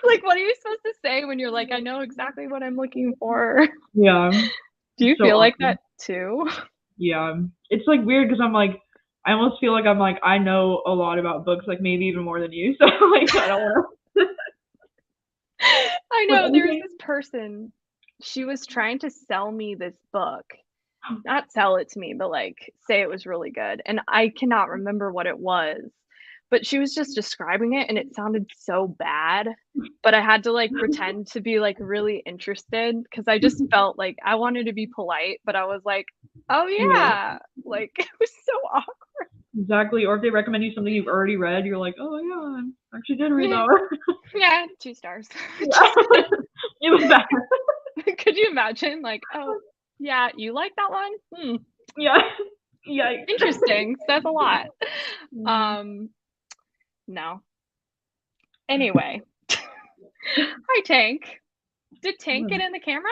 like what are you supposed to say when you're like, "I know exactly what I'm looking for." Yeah. Do It's you so feel like awkward. that too? Yeah. It's like weird because I'm like I almost feel like I'm like I know a lot about books, like maybe even more than you. So like I don't want to I like know there's anything. this person, she was trying to sell me this book. Not sell it to me, but like say it was really good. And I cannot remember what it was. But she was just describing it and it sounded so bad. But I had to like pretend to be like really interested because I just felt like I wanted to be polite, but I was like, oh Yeah. yeah. Like it was so awkward. Exactly. Or if they recommend you something you've already read, you're like, oh yeah, I actually did read that one. Yeah, 2 stars. Yeah. Just kidding. It was bad. Could you imagine? Like, oh yeah, you like that one? Hmm. Yeah. Yikes. Interesting. Says a lot. Mm. Um, no. Anyway, hi Tank. Did Tank get in the camera?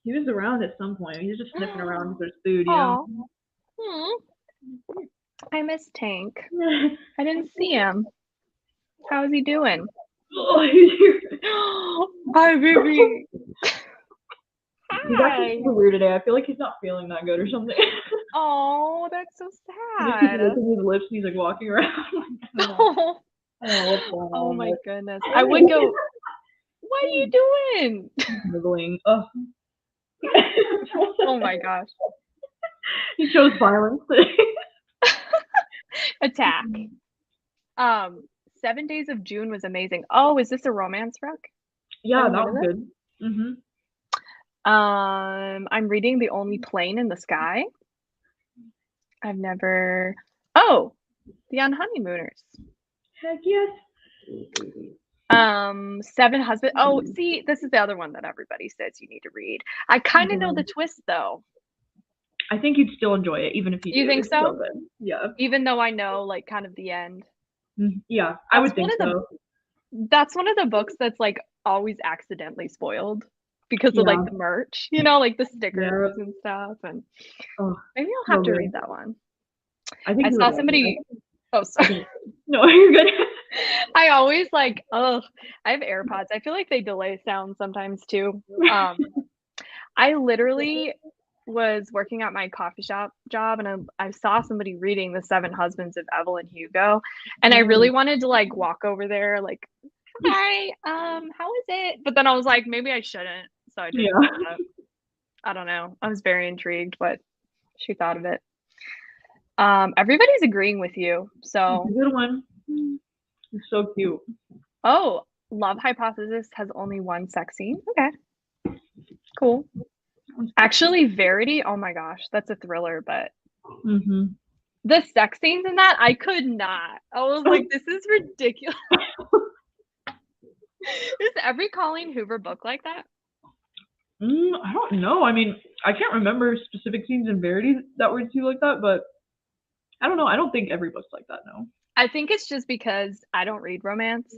He was around at some point. He was just sniffing around because there's food, you know. Oh, I miss Tank. I didn't see him. How is he doing? Oh, he's here. Hi, baby. He's actually Hi. super weird today. I feel like he's not feeling that good or something. Oh, that's so He just keeps sad. licking his lips and he's like walking around. I don't know. Oh, I don't know what's going oh on, my but goodness. I would go, what are you doing? he's nibbling. Ugh. Oh my gosh. He chose violence today. Attack. 7 Days of June was amazing. Oh, is this a romance book? Have Yeah, you that heard of was it? good. Mhm. I'm reading The Only Plane in the Sky. I've never. Oh, The Honeymooners. Heck yes. Seven Husbands. Oh, see, this is the other one that everybody says you need to read. I kind of know the twist though. I think you'd still enjoy it, even if you You do. think It's so so? good. Yeah. Even though I know like kind of the end. Yeah, I That's would one think of the so. that's one of the books that's like always accidentally spoiled because of Yeah. like the merch, you know, like the Yeah. stickers and stuff. And Oh, maybe I'll so have to read good. that one. I think I you would saw like it. somebody. Oh, I sorry. think. No, you're good. I always like. Oh, I have AirPods. I feel like they delay sound sometimes too. I literally was working at my coffee shop job and I saw somebody reading The Seven Husbands of Evelyn Hugo and I really Oh, wanted to like walk over there like, hi, how is it? But then I was like, maybe I shouldn't, so I didn't. yeah. But I don't know. I was very intrigued what she thought of it. Everybody's agreeing with you. So, It's a good one. It's so cute. oh, Love Hypothesis has only one sex scene. Okay, cool. Actually, Verity, oh my gosh, that's a thriller, but Mhm. the sex scenes in that, I could not. I was like, this is ridiculous. Is every Colleen Hoover book like that? I don't know. I mean, I can't remember specific scenes in Verity that were too like that, but I don't know. I don't think every book's like that, no. I think it's just because I don't read romance.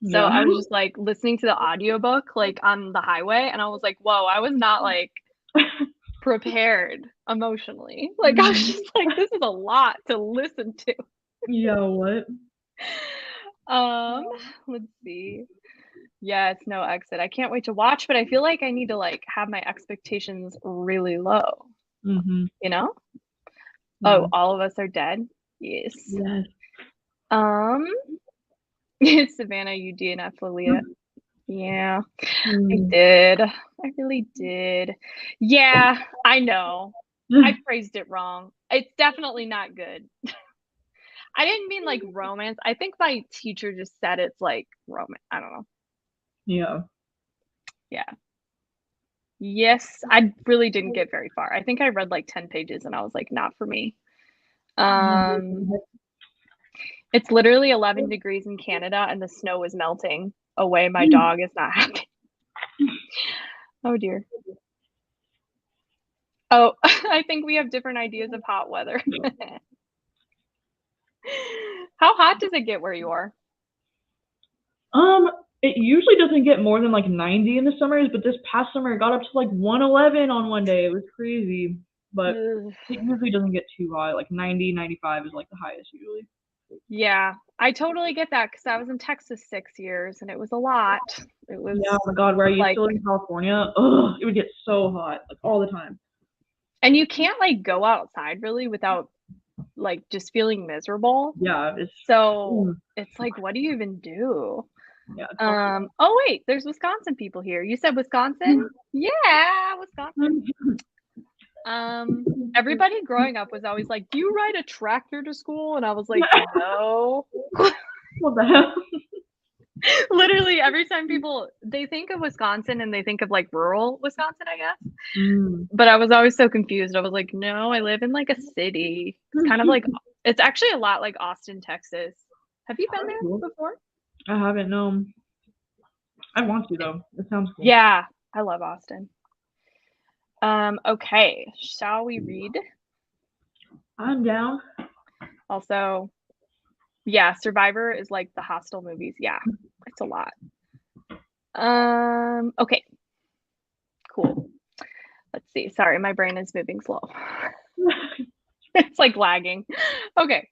So Yeah. I was just like listening to the audiobook like on the highway and I was like, whoa, I was not like prepared emotionally. Like I was just like, this is a lot to listen to. Yeah, what? Let's see. Yes, no exit. I can't wait to watch, but I feel like I need to like have my expectations really low, Mhm. you know? Yeah. Oh, all of us are dead. Yes. Yes. Um, Savannah, you DNF Lilia. Yeah, I Mm. did. I really did. Yeah, I know. I phrased it wrong. It's definitely not good. I didn't mean like romance. I think my teacher just said it's like romance. I don't know. Yeah. Yeah. Yes, I really didn't get very far. I think I read like 10 pages and I was like, not for me. Um, it's literally 11 degrees in Canada and the snow is melting away. My dog is not happy. Oh dear. Oh, I think we have different ideas of hot weather. How hot does it get where you are? It usually doesn't get more than like 90 in the summers, but this past summer it got up to like 111 on one day. It was crazy. But Ugh. it usually doesn't get too hot. Like 90, 95 is like the highest usually. Yeah, I totally get that because I was in Texas 6 years and it was a lot. It was Yeah, oh my God, where I used like to live in California, ugh, it would get so hot, like all the time. and you can't like go outside really without like just feeling miserable. Yeah, it's So mm, it's like, what do you even do? yeah, it's awful. Oh wait, there's Wisconsin people here. You said Wisconsin? Yeah, Wisconsin. Everybody growing up was always like, "Do you ride a tractor to school?" And I was like, "No." What the hell? Literally every time people they think of Wisconsin and they think of like rural Wisconsin, I guess. Mm. But I was always so confused. I was like, "No, I live in like a city." It's kind of like it's actually a lot like Austin, Texas. Have you been That's cool. there before? I haven't, no. I want to though. It sounds cool. Yeah, I love Austin. Okay, shall we read? I'm down. Also, yeah, Survivor is like the Hostel movies. Yeah, it's a lot. Okay, cool. Let's see. Sorry, my brain is moving slow. It's like lagging. Okay.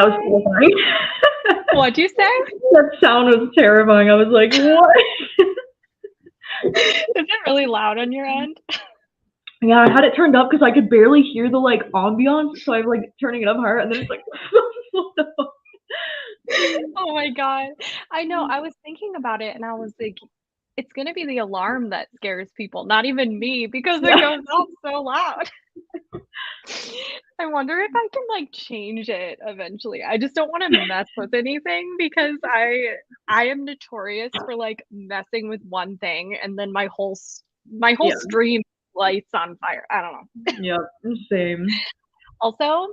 That was terrifying. What'd you say? That sound was terrifying. I was like, what? Is it really loud on your end? Yeah, I had it turned up because I could barely hear the like ambiance, so I'm like turning it up higher, and then it's like, Oh my god. I know, I was thinking about it and I was like, it's gonna be the alarm that scares people, not even me, because it goes off so loud. I wonder if I can, like, change it eventually. I just don't wanna mess with anything because I am notorious for, like, messing with one thing and then my whole yeah, stream lights on fire. I don't know. yeah, same. Also,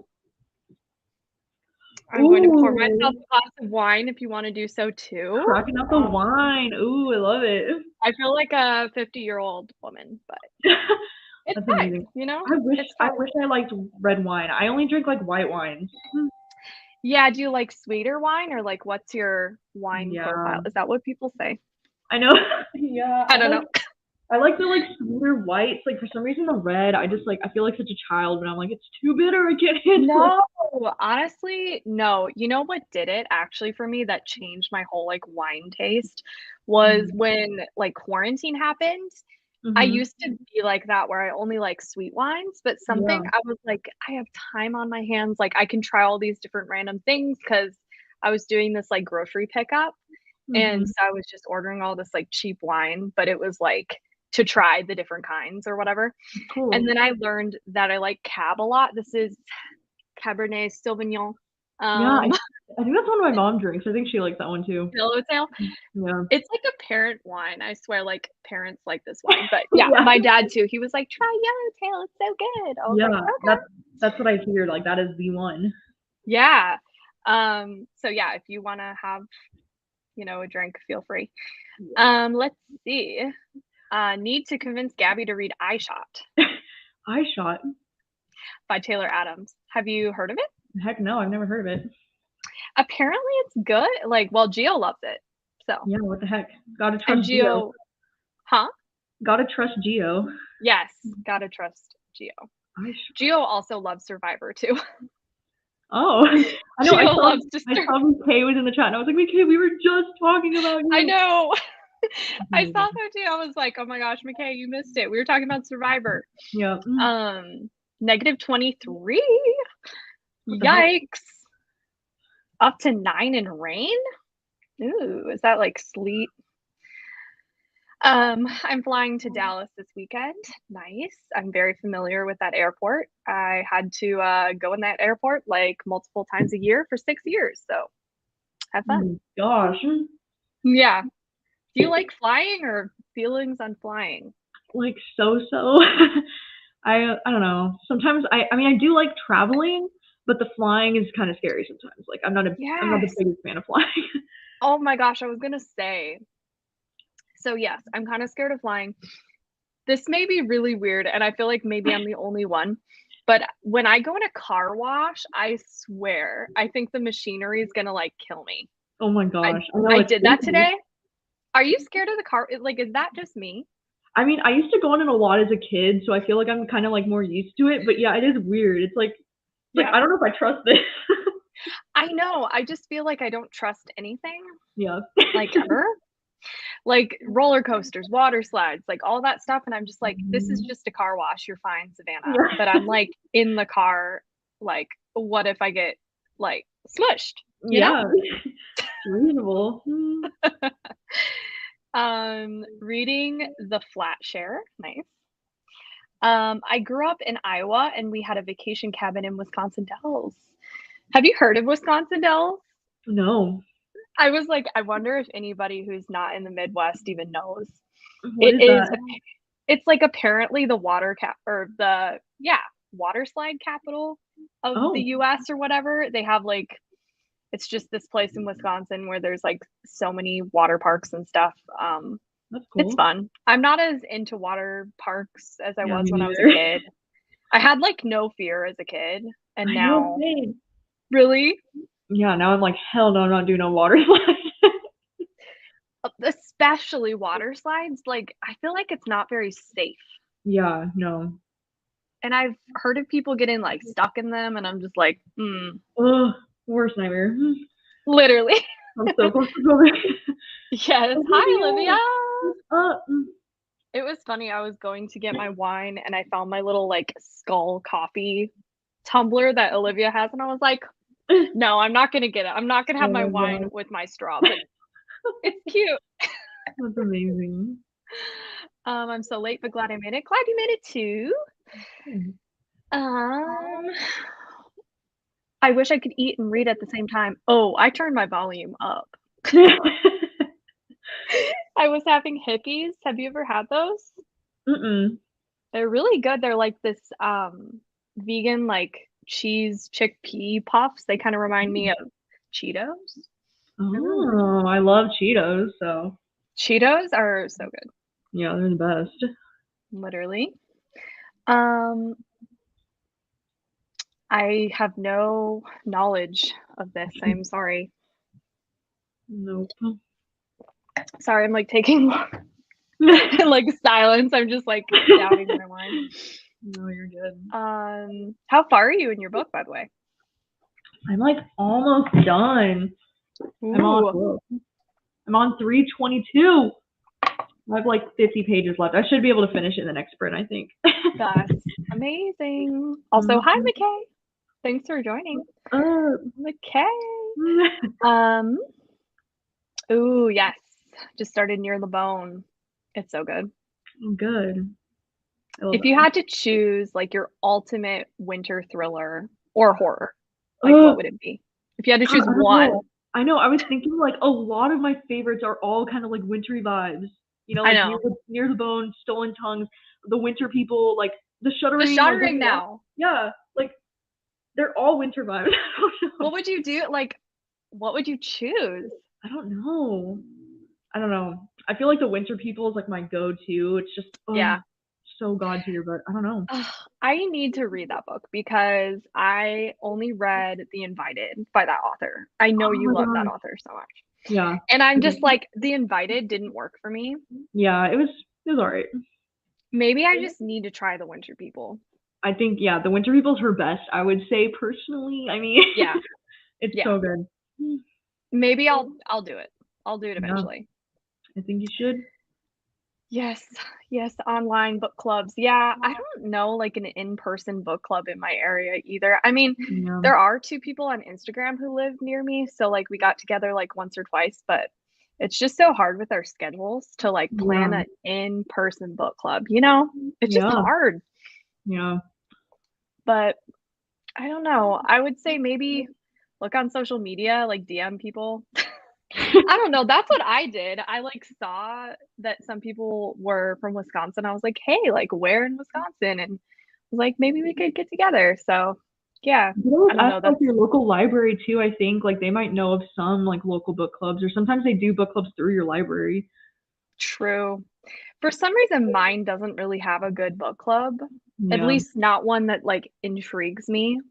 I'm going to pour myself Ooh, a glass of wine if you wanna do so too. cracking up the wine. Ooh, I love it. I feel like a 50-year-old woman, but it's That's fine, amazing. you know? I wish It's I fine. wish I liked red wine. I only drink like white wines. Yeah, do you like sweeter wine or, like, what's your wine Yeah, profile? Is that what people say? I know. Yeah, I don't know. I like the like sweeter whites. Like for some reason the red, I just like I feel like such a child when I'm like it's too bitter. I can't handle it. No, honestly, no. You know what did it actually for me that changed my whole, like, wine taste was Mhm. when, like, quarantine happened. I Mhm. used to be like that where I only like sweet wines, but Yeah. something I was like, "I have time on my hands, like, I can try all these different random things because I was doing this, like, grocery pickup, and Mhm. so I was just ordering all this, like, cheap wine, but it was, like, to try the different kinds or whatever, and Cool. then I learned that I like Cab a lot. This is Cabernet Sauvignon, Yeah, um, I think that's one my mom drinks. I think she likes that one too. Yellowtail. Yeah. It's like a parent wine, I swear, like, parents like this wine, but yeah, Yeah. my dad too, he was like, "Try Yellowtail, it's so good." I was like, Yeah. "Okay." That's what I hear. Like that is the one. Yeah. So yeah, if you wanna have, a drink, feel free. Let's see. Need to convince Gabby to read I Shot Eye shot. by Taylor Adams. Have you heard of it? Heck no, I've never heard of it. Apparently it's good. Like, well, Gio loves it. So, Yeah, what the heck? Gotta and trust Geo. Gio, huh? Gotta trust Geo. Yes, gotta trust Gio. Eye shot. Gio also loves Survivor too. Oh, I know. Gio loves I Distur saw MK was in the chat, and I was like, MK, we were just talking about I you. know. That's I saw amazing. that too. I was like, "Oh my gosh, McKay, you missed it. We were talking about Survivor." Yeah. Negative 23? What the heck? Yikes. Up to 9 in rain? Ooh, is that like sleet? I'm flying to Dallas this weekend. Nice. I'm very familiar with that airport. I had to go in that airport like multiple times a year for 6 years, so have Oh fun. my gosh. Yeah. Do you like flying or feelings on flying? Like so. I don't know. Sometimes I mean I do like traveling, but the flying is kind of scary sometimes. Like I'm not the Yes. biggest fan of flying. Oh my gosh, I was gonna say. So yes, I'm kind of scared of flying. This may be really weird, and I feel like maybe I'm the only one. But when I go in a car wash, I swear, I think the machinery is gonna like kill me. Oh my I gosh. I know I it's did that crazy. today. Are you scared of the car? Like, is that just me? I mean, I used to go on it a lot as a kid, so I feel like I'm kind of like more used to it. But yeah, it is weird. It's like Yeah. I don't know if I trust this. I know. I just feel like I don't trust anything, Yeah. like ever. Like roller coasters, water slides, like all that stuff. And I'm just like, this is Mhm. just a car wash. You're fine, Savannah. Yeah. But I'm like in the car, like, what if I get like smushed, you know? Yeah. Reasonable. Hmm. Reading The Flat Share. Nice. I grew up in Iowa and we had a vacation cabin in Wisconsin Dells. Have you heard of Wisconsin Dells? No. I was like, I wonder if anybody who's not in the Midwest even knows. What It is is that? it's like apparently the water cap or the yeah, water slide capital of the Oh, US or whatever. They have like it's just this place in Wisconsin where there's like so many water parks and stuff. that's It's cool. fun. I'm not as into water parks as I Yeah, was me when I was a neither. kid. I had like no fear as a kid, and I know. now Same. really, Yeah, now I'm like, hell no, I'm not doing no water slides. especially water slides, like I feel like it's not very safe. Yeah, no. And I've heard of people getting like stuck in them, and I'm just like, hmm. Ugh. Worst nightmare. Literally. I'm so claustrophobic. Yes. Hi, Olivia. Mm. It was funny. I was going to get my wine and I found my little like skull coffee tumbler that Olivia has, and I was like, no, I'm not gonna get it. I'm not gonna have Oh my my wine God. with my straw, but it's cute. That's amazing. I'm so late, but glad I made it. Glad you made it too. Um, I wish I could eat and read at the same time. Oh, I turned my volume up. I was having hippies. Have you ever had those? Mm-mm. They're really good. They're like this vegan like cheese chickpea puffs. They kind of remind me of Cheetos. Oh, I love Cheetos, so Cheetos are so good, yeah, they're the best. literally. Um, I have no knowledge of this. I'm sorry. Nope. Sorry, I'm like taking like silence. I'm just like doubting my mind. No, you're good. How far are you in your book, by the way? I'm like almost done. Ooh, I'm on 322. I have like 50 pages left. I should be able to finish it in the next sprint, I think. that's amazing. Also, hi, McKay. Thanks for joining. McKay. Ooh, yes. Just started Near the Bone. It's so good. Good. If you had to choose like your ultimate winter thriller or horror, like what would it be? If you had to choose one. I know. I was thinking like a lot of my favorites are all kind of like wintry vibes. You know, I like know. near the bone, stolen tongues, the winter people, like the shuddering. The Shuddering now. Yeah, like they're all winter vibes. What would you do? Like, what would you choose? I don't know. I feel like the winter people is like my go-to. It's just Yeah. so god tier, but I don't know. I need to read that book because I only read The Invited by that author. I know you love that author so much. Yeah. And I'm just like, The Invited didn't work for me. Yeah, it was alright. Maybe I just need to try The Winter People. I think the winter people's her best. I would say personally. I mean, Yeah. it's so good. Maybe I'll do it. I'll do it eventually. I think you should. Yes, online book clubs. Yeah, I don't know like an in-person book club in my area either. I mean, there are two people on Instagram who live near me, so like we got together like once or twice, but it's just so hard with our schedules to like plan an in-person book club, you know? It's just hard. Yeah. But I don't know. I would say maybe look on social media, like DM people. I don't know. That's what I did. I like saw that some people were from Wisconsin. I was like, hey, like where in Wisconsin? And was like, maybe we could get together. So yeah. You I don't know. ask That's like your local library too, I think. Like they might know of some like local book clubs, or sometimes they do book clubs through your library. true. For some reason, mine doesn't really have a good book club. At least not one that like intrigues me.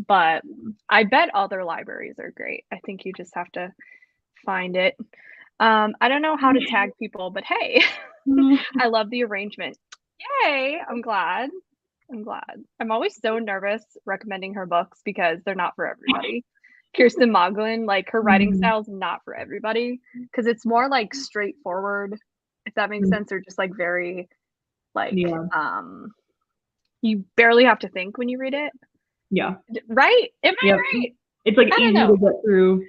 But I bet other libraries are great. I think you just have to find it. I don't know how to tag people, but hey, I love the arrangement. Yay! I'm glad. I'm always so nervous recommending her books because they're not for everybody. Kirsten Moglin, like her writing style is not for everybody because it's more like straightforward, if that makes sense, or just like very like you barely have to think when you read it. Yeah. Right? Am I right? It's like I don't easy know. to get through.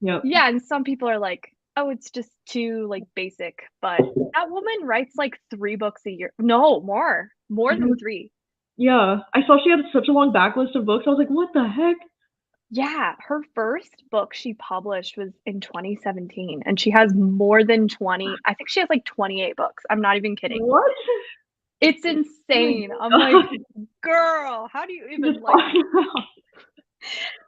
Yep. Yeah, and some people are like, oh, it's just too like basic, but that woman writes like 3 books a year. No, more than 3. Yeah, I saw she had such a long backlist of books. I was like, what the heck? Yeah, her first book she published was in 2017, and she has more than 20. I think she has like 28 books. I'm not even kidding. What? It's insane. I'm like, girl, how do you even like?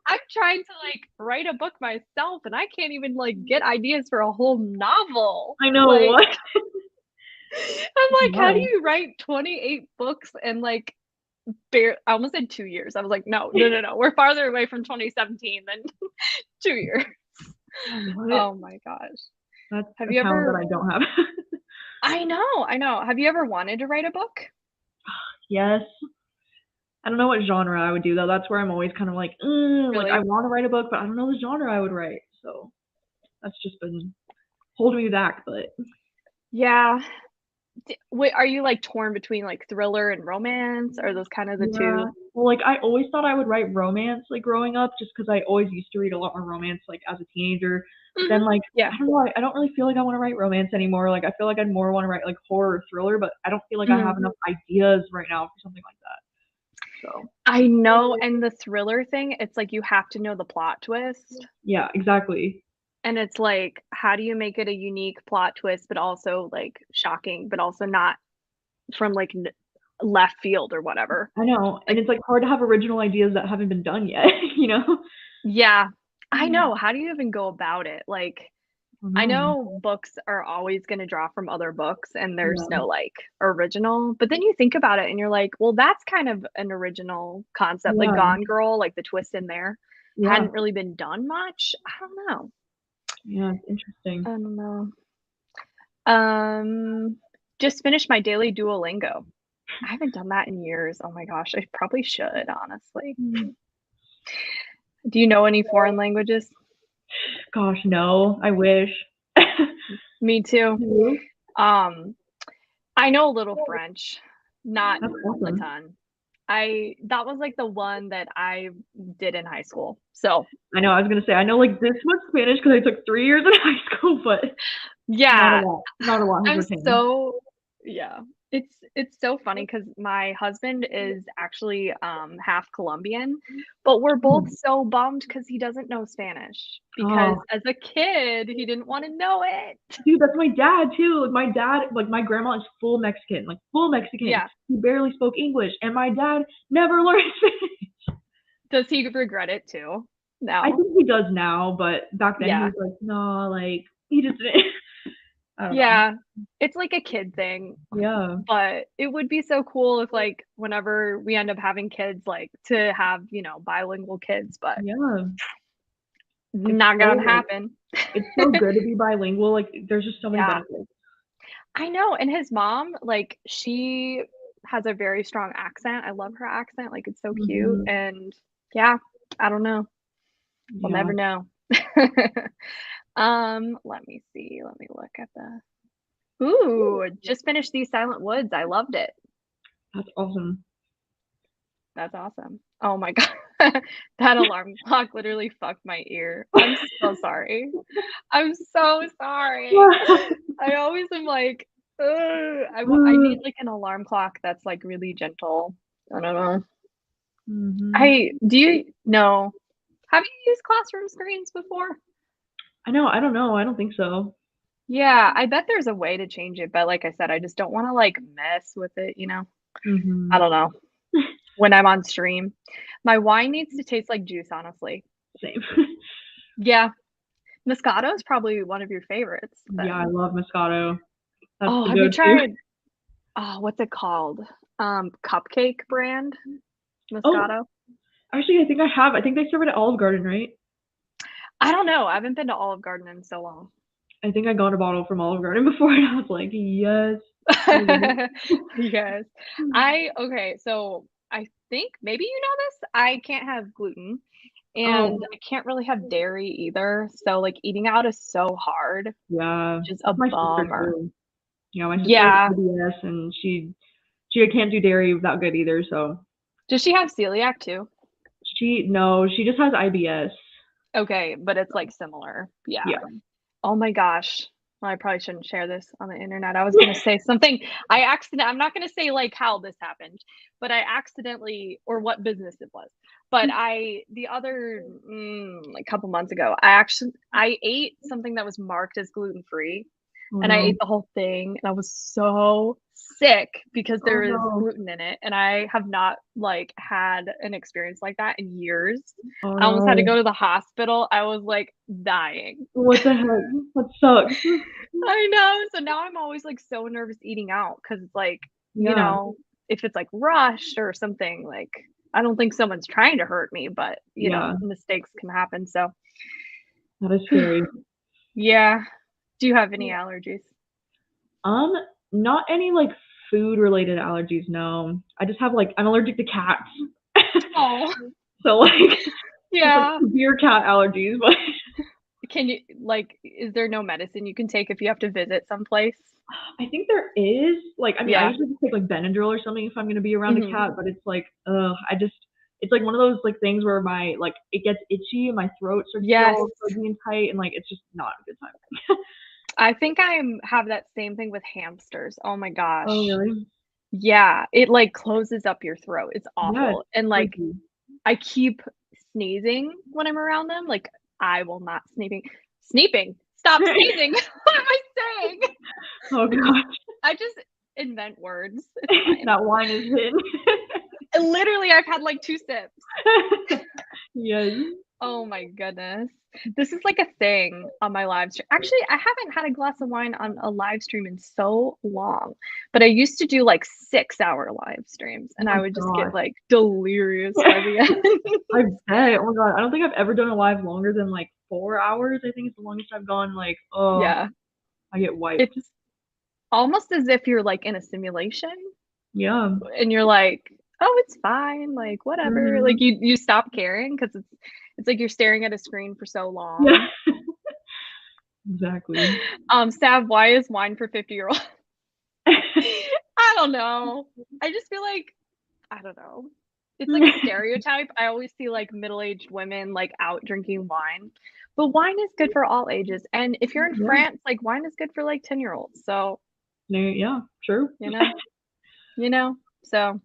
I'm trying to like write a book myself, and I can't even like get ideas for a whole novel. I know. Like, What? I'm like, how do you write 28 books and like I almost said 2 years. I was like, no. We're farther away from 2017 than 2 years. What? Oh my gosh. That's have a you talent ever that I don't have. I know. Have you ever wanted to write a book? Yes. I don't know what genre I would do though. That's where I'm always kind of like, like I Really? want to write a book, but I don't know the genre I would write. So that's just been holding me back. But Yeah. Wait, are you like torn between like thriller and romance? Are those kind of the yeah, two? well, like I always thought I would write romance like growing up, just because I always used to read a lot more romance like as a teenager. But then like Yeah. I don't know, I don't really feel like I want to write romance anymore. Like I feel like I'd more want to write like horror or thriller, but I don't feel like I Mhm. have enough ideas right now for something like that. So I know, and the thriller thing, it's like you have to know the plot twist, yeah, exactly. and it's like, how do you make it a unique plot twist, but also, like, shocking, but also not from, like, n left field or whatever? I know, and Like it's like hard to have original ideas that haven't been done yet, you know? yeah, I know, how do you even go about it? Like, I I know. know books are always gonna draw from other books, and there's Yeah, no, like, original, but then you think about it and you're like, "Well, that's kind of an original concept." Like, yeah, Gone Girl, like, the twist in there yeah, hadn't really been done much. I don't know. yeah. It's interesting. I don't know. Um, just finished my daily Duolingo. I haven't done that in years. Oh my gosh, I probably should, honestly. Mm. Do you know any foreign languages? Gosh, no. I wish. Me too. You? Um, I know a little French, not That's a awesome. ton. I that was like the one that I did in high school. So, I know. I was gonna say I know like this much Spanish because I took 3 years in high school, but not a yeah, lot. Not a lot has I'm retained. so yeah. It's so funny because my husband is actually, half Colombian, but we're both Mm. so bummed because he doesn't know Spanish, because Oh, as a kid, he didn't wanna know it. dude, that's my dad too. Like my dad, like my grandma is full Mexican, like full Mexican. Yeah. He barely spoke English, and my dad never learned Spanish. Does he regret it too? I No? think he does now, but back then he Yeah. was like, no, like he just didn't. I don't know. Yeah. It's like a kid thing, Yeah, but it would be so cool if, like, whenever we end up having kids, like, to have, bilingual kids, but yeah. It's not gonna so happen. it's so good to be bilingual. Like there's just so many Yeah. benefits. I know, and his mom, like, she has a very strong accent. I love her accent, like, it's so cute, Hmm. and yeah, I don't know. We'll Yeah, never know. Let me see, let me look at the ooh, just finished These Silent Woods, I loved it. that's awesome. That's awesome. Oh my god. That alarm clock literally fucked my ear. I'm so sorry. I'm so sorry. I always am like, "Ugh." I need, like, an alarm clock that's, like, really gentle. I don't know. Hmm. I do you no. Have you used classroom screens before? I know. I don't know. I don't think so. Yeah, I bet there's a way to change it, but like I said, I just don't wanna, like, mess with it, you know? I Hmm. don't know. When I'm on stream. My wine needs to taste like juice, honestly. Same. Yeah. Moscato is probably one of your favorites Yeah, I then. love Moscato. That's Oh, the have you go-to. tried what's it called? Cupcake brand Oh, Moscato? actually, I think I have. I think they serve it at Olive Garden, right? I don't know, I haven't been to Olive Garden in so long. I think I got a bottle from Olive Garden before, and I was like, yes. I love Yes. it. Okay, so I think maybe you know this, I can't have gluten, and Oh, I can't really have dairy either, so, like, eating out is so hard, yeah. which is a That's my sister bummer. too. Yeah, my sister has Yeah. IBS, and she can't do dairy that good either. So Does she have celiac too? she no, she just has IBS. Okay, but it's, like, similar. Yeah. Yeah. Oh my gosh. Well, I probably shouldn't share this on the internet. I was gonna say something I'm not gonna say, like, how this happened, but I accidentally or what business it was. But the other, like, couple months ago, I ate something that was marked as gluten-free, Oh and I no. ate the whole thing, and I was so sick because Oh there is no. gluten in it, and I have not, like, had an experience like that in years. Oh I almost had to no. go to the hospital. I was, like, dying. What the heck? That sucks. I know, so now I'm always, like, so nervous eating out because it's like, Yeah. if it's, like, rushed or something, like, I don't think someone's trying to hurt me, but, Yeah. mistakes can happen, so That is scary. yeah. Do you have any allergies? Um, not any like food-related allergies, no. I just have like I'm allergic to cats. Oh, So like yeah. severe cat allergies, but Can you like? Is there no medicine you can take if you have to visit someplace? I think there is like I mean I Yeah. usually just take like Benadryl or something if I'm gonna be around a Hmm. cat, but it's like it's like one of those like things where my like it gets itchy and my throat starts to get Yes. all fuzzy and tight and like it's just not a good time. I think I have that same thing with hamsters. Oh my Oh gosh. really? Yeah, it like closes up your throat. It's Yeah, it's awful. And like freaky. I keep sneezing when I'm around them. Like I will not sneezing. Sneeping. Stop sneezing. What am I saying? Oh gosh. I just invent words. It's fine. That wine is hidden. Literally, I've had like 2 sips. Yes. Oh my goodness. This is like a thing on my live stream. Actually, I haven't had a glass of wine on a live stream in so long, but I used to do like 6-hour live streams Oh and my I would just get gosh. like delirious by the end. I bet. Oh my god. I don't think I've ever done a live longer than like 4 hours. I think it's the longest I've gone. Like, oh, Yeah. I get wiped. It's almost as if you're like in a simulation Yeah. and you're like, "Oh, it's fine, like whatever." Hmm. Like you stop caring because it's like you're staring at a screen for so Yeah. long. Exactly. Sav, why is wine for 50-year-old? I don't know. I just feel like I don't know. It's like a stereotype. I always see like middle-aged women like out drinking wine. But wine is good for all ages. And if you're in Yeah. France, like wine is good for like 10-year-olds. So, Yeah. True. you know, so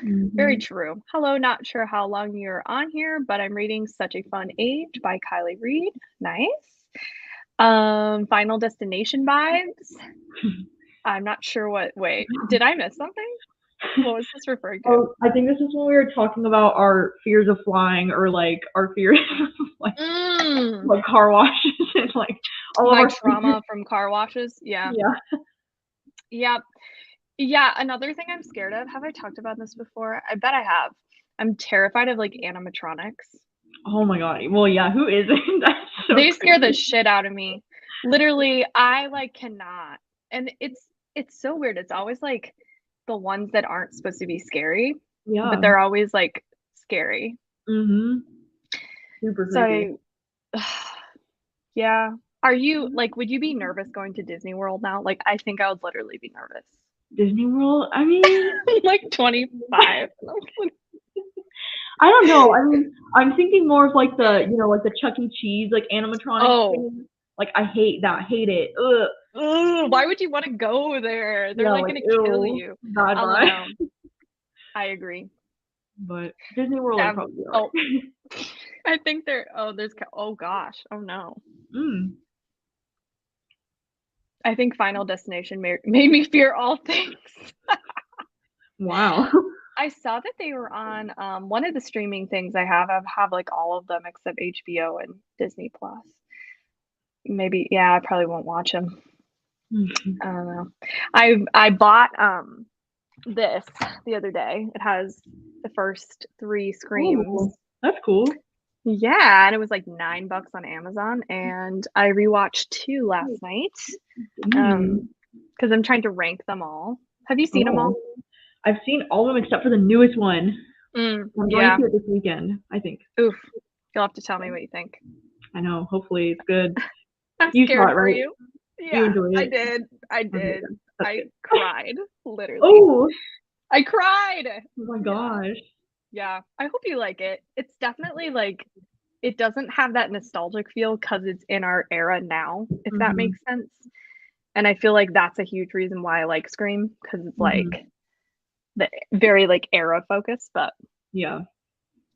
very Hmm. true. Hello, not sure how long you're on here, but I'm reading Such a Fun Age by Kylie Reed. Nice. Final Destination vibes. I'm not sure wait, did I miss something? What was this referring to? Oh, I think this is when we were talking about our fears of flying or like our fears of like car washes and like all of My our fears. trauma from car washes. Yeah. Yeah. Yep. Yeah, another thing I'm scared of, have I talked about this before? I bet I have. I'm terrified of like animatronics. Oh my god. Well, yeah. Who isn't? That's so They scare the crazy. shit out of me. Literally, I like cannot. And it's so weird. It's always like the ones that aren't supposed to be scary, but Yeah. they're always like scary. Mhm. Super creepy. So yeah. Are you like would you be nervous going to Disney World now? Like I think I would literally be nervous. Disney World? I mean, Like 25. I don't know. I mean, I'm thinking more of like like the Chuck E. Cheese, like animatronic Oh, thing. Like, I hate that. Hate it. Ugh. ugh, why would you want to go there? They're Yeah, like like, gonna kill ew. you. Bad I don't vibe. know. I agree. But Disney World, I'd probably be Oh, alright. I think oh gosh. Oh no. Mm. I think Final Destination made me fear all things. Wow. I saw that they were on one of the streaming things I have like all of them except HBO and Disney Plus. Maybe yeah, I probably won't watch them. I don't know. I bought this the other day. It has the first 3 Screams. Oh, that's cool. Yeah, and it was like $9 on Amazon, and I rewatched 2 last night. Mm. Because I'm trying to rank them all. Have you seen them all? Oh. I've seen all of them except for the newest one. I'm going to Yeah. see it this weekend, I think. Oof. You'll have to tell me what you think. I know. Hopefully it's good. I'm You saw scared it, for right? you. You Yeah, enjoyed I it? did. I Okay, did. then. That's I good. cried, literally. Oh, I cried. oh my Yeah. gosh. Yeah. I hope you like it. It's definitely like it doesn't have that nostalgic feel because it's in our era now, if that Mhm. makes sense. And I feel like that's a huge reason why I like Scream because it's like Mhm. the very like era focus, but Yeah.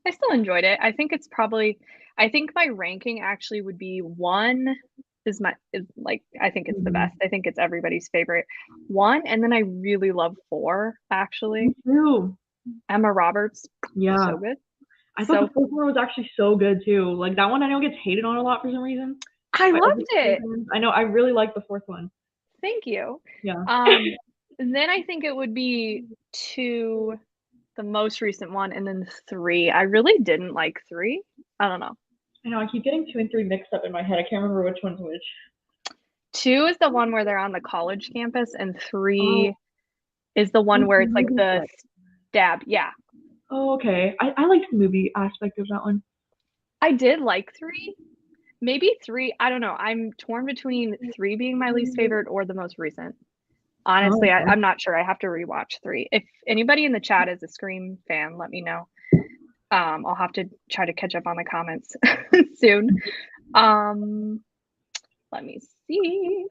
I still enjoyed it. I think my ranking actually would be 1 is like I think it's the Mhm. best. I think it's everybody's favorite. 1, and then I really love 4, Me actually. too. Emma Roberts, Yeah. so good. I thought the So fourth one was actually so good too. Like that one I know gets hated on a lot for some reason I by other loved it. fans. I know I really like the fourth one. Thank you. Yeah. Then I think it would be 2, the most recent one, and then 3. I really didn't like 3. I don't know. I know I keep getting 2 and 3 mixed up in my head. I can't remember which one's which. 2 is the one where they're on the college campus, and Oh, 3 is the one What's where the it's like movie the like? stab. Yeah. Oh, okay. I liked the movie aspect of that one. I did like 3. Maybe 3. I don't know. I'm torn between 3 being my least favorite or the most recent. Honestly, Oh, I'm not sure. I have to rewatch 3. If anybody in the chat is a Scream fan, let me know. I'll have to try to catch up on the comments soon. Let me see.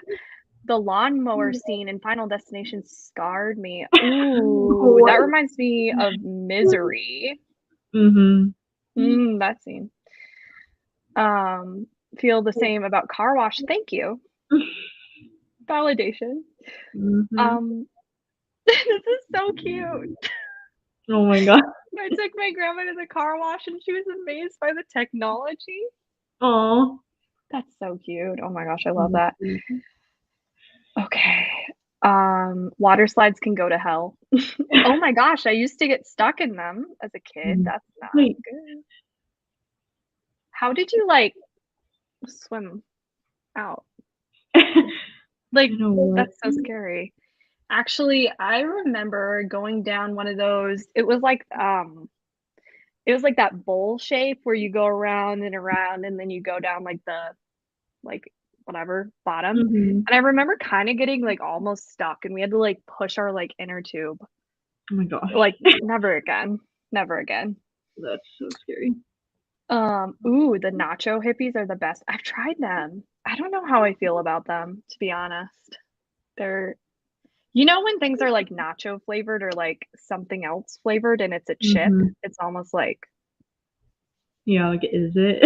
The lawnmower scene in Final Destination scarred me. Ooh, that reminds me of Misery. That scene. Feel the same about Car Wash. Thank you. Validation. This is so cute. Oh my god. I took my grandma to the car wash and she was amazed by the technology. Oh. That's so cute. Oh my gosh, I love that. Okay. Water slides can go to hell. Oh my gosh, I used to get stuck in them as a kid. That's not good. How did you like swim out? Like that's so scary. Actually, I remember going down one of those. It was like that bowl shape where you go around and then you go down like the like whatever bottom. And I remember kind of getting like almost stuck and we had to like push our like inner tube. Oh my gosh. Like never again. Never again. That's so scary. Ooh, the nacho hippies are the best. I've tried them. I don't know how I feel about them, to be honest. They're You know when things are like nacho flavored or like something else flavored and it's a chip, it's almost like yeah, like is it?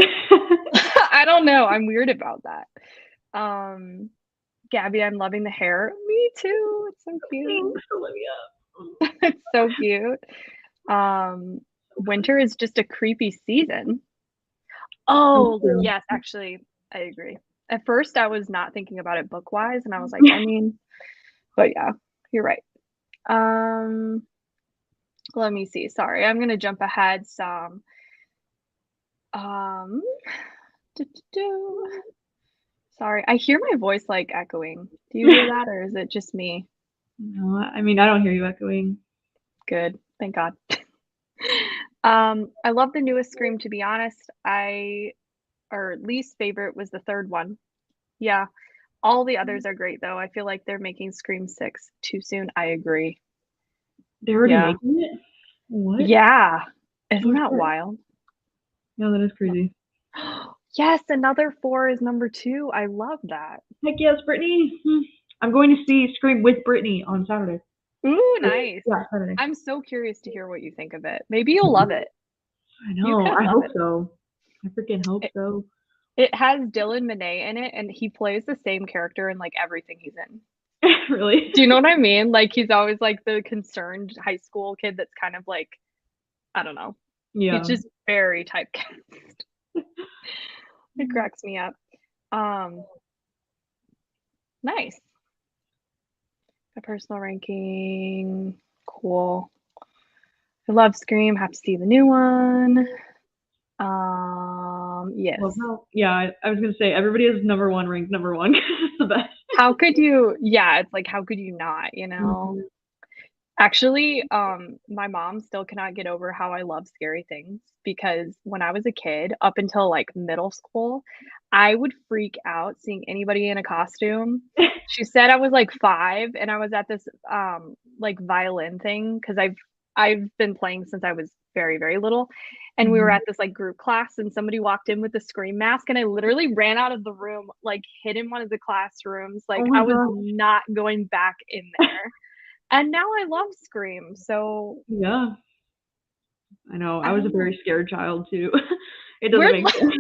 I don't know. I'm weird about that. Gabby, I'm loving the hair. Me too. It's so cute. Thanks, Olivia. It's so cute. Winter is just a creepy season. Oh, yes, actually, I agree. At first, I was not thinking about it book wise, and I was like, I mean, but yeah, you're right. Let me see. Sorry, I'm gonna jump ahead some. Sorry, I hear my voice like echoing. Do you hear that, or is it just me? No, I mean I don't hear you echoing. Good, thank God. I love the newest Scream. To be honest, our least favorite was the third one. Yeah, all the others are great though. I feel like they're making Scream 6 too soon. I agree. They're already making it? What? Yeah. Isn't that wild? No, that is crazy. Yes, another 4 is number 2. I love that. Heck yes, Brittany. I'm going to see Scream with Brittany on Saturday. Ooh, nice. Yeah, Saturday. I'm so curious to hear what you think of it. Maybe you'll love it. I know. I hope so. I freaking hope so. It has Dylan Monet in it, and he plays the same character in like everything he's in. Really? Do you know what I mean? Like he's always like the concerned high school kid that's kind of like, I don't know. Yeah. He's just very typecast. It cracks me up. Nice. A personal ranking. Cool. I love Scream. Have to see the new one. Yes. Well, yeah, I was gonna say everybody is number 1 ranked number 1 because it's the best. How could you? Yeah, it's like how could you not? You know. Actually, my mom still cannot get over how I love scary things because when I was a kid, up until like middle school, I would freak out seeing anybody in a costume. She said I was like 5 and I was at this like violin thing because I've been playing since I was very, very little. And we were at this like group class and somebody walked in with a Scream mask and I literally ran out of the room, like hid in one of the classrooms. Like I was not going back in there. And now I love Scream, so yeah. I know. I was a very scared child too. It doesn't make sense.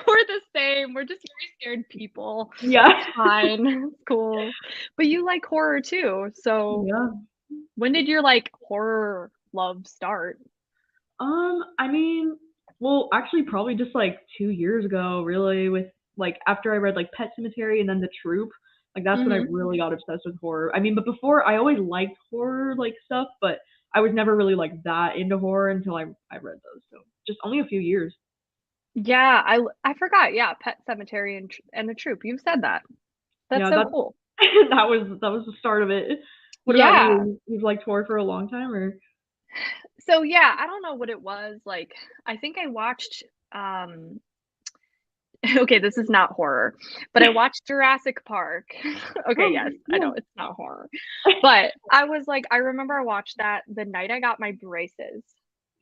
We're the same. We're just very scared people. Yeah. It's fine. It's cool. But you like horror too. So yeah. When did your like horror love start? I mean, well, actually probably just like 2 years ago, really, with like after I read like Pet Sematary and then The Troop. Like that's when I really got obsessed with horror. I mean, but before I always liked horror like stuff, but I was never really like that into horror until I read those. So just only a few years. Yeah, I forgot. Yeah, Pet Sematary and The Troop. You've said that. That's so cool. that was the start of it. What about Yeah. you? You've liked horror for a long time, or? So, yeah, I don't know what it was, like, I think I watched, okay, this is not horror, but I watched Jurassic Park. Okay, Oh, yes, I yeah. know it's not horror, but I was like I remember I watched that the night I got my braces,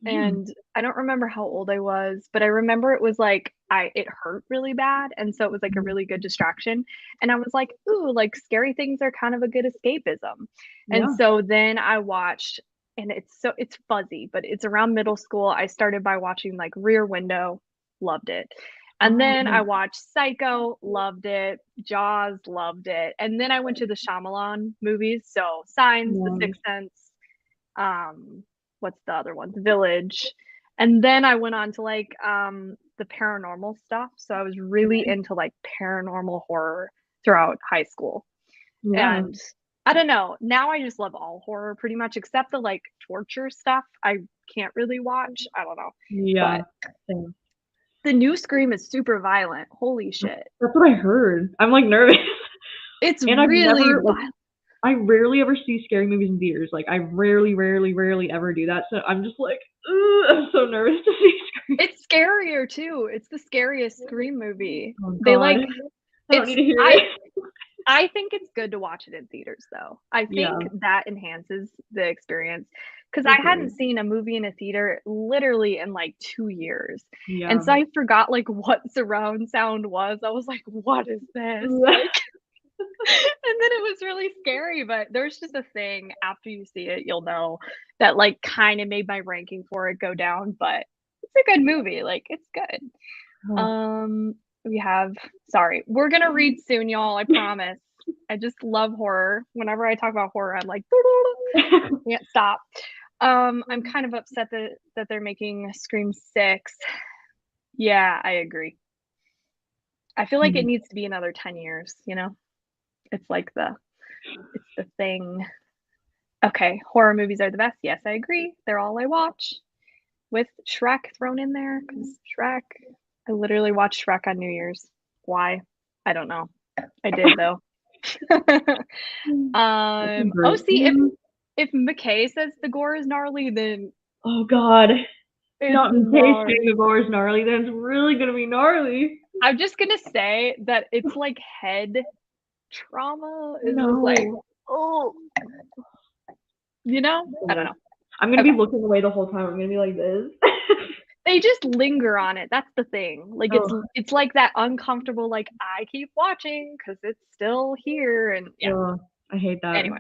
Mm, and I don't remember how old I was, but I remember it was like it hurt really bad, and so it was like a mhm. really good distraction, and I was like, "Ooh, like scary things are kind of a good escapism." And Yeah. so then I watched, and it's fuzzy, but it's around middle school. I started by watching like Rear Window, loved it. And Oh, then yeah. I watched Psycho, loved it. Jaws, loved it. And then I went to the Shyamalan movies, so Signs, The Yeah. Sixth Sense, um, what's the other one? The Village. And then I went on to like the paranormal stuff. So I was really Okay. into like paranormal horror throughout high school. Yeah. And I don't know, now I just love all horror pretty much except the like torture stuff. I can't really watch. I don't know. Yeah. But Same. the new Scream is super violent. Holy shit. That's what I heard. I'm, like, nervous. It's And I've really never, like, violent. I rarely ever see scary movies in theaters. Like, I rarely, rarely, rarely ever do that. So I'm just like, "Ugh," I'm so nervous to see Scream. It's scarier too. It's the scariest Scream movie. Oh They god. like I don't need it's to hear I it. I think it's good to watch it in theaters though. I think Yeah. that enhances the experience because I hadn't Agreed. seen a movie in a theater literally in like 2 years. And Yeah. so I forgot like what surround sound was. I was like, "What is this?" Yeah. Like and then it was really scary, but there's just a thing after you see it, you'll know that like kind of made my ranking for it go down, but it's a good movie. Like it's good. Oh. We have sorry, we're gonna read soon, y'all. I promise. I just love horror. Whenever I talk about horror, I'm like can't stop. I'm kind of upset that they're making Scream 6. Yeah, I agree. I feel like it Mhm. needs to be another 10 years, you know? It's like it's the thing. Okay, horror movies are the best. Yes, I agree. They're all I watch, with Shrek thrown in there because Shrek I literally watched Shrek on New Year's. Why? I don't know. I did though. That's a Oh, great see, one. if McKay says the gore is gnarly, then Oh god. it's Not in case saying the gnarly. gore is gnarly, then it's really gonna be gnarly. I'm just gonna say that it's like head trauma is just like, No. oh, you know? I don't know. I'm gonna be Okay. looking away the whole time. I'm gonna be like this. They just linger on it, that's the thing. Like, Oh, it's like that uncomfortable, like, I keep watching because it's still here, and yeah. ugh, I hate that. Anyway,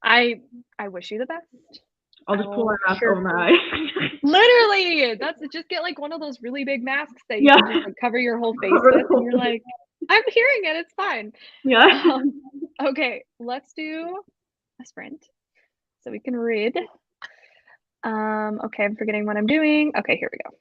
I I wish you the best. I'll I just pull will my mask sure over my eyes. literally, that's just get, like, one of those really big masks that you Yeah. can just, like, cover your whole face Cover the with, and whole you're thing. like, "I'm hearing it, it's fine." Yeah. Okay, let's do a sprint so we can read. Okay, I'm forgetting what I'm doing. Okay, here we go.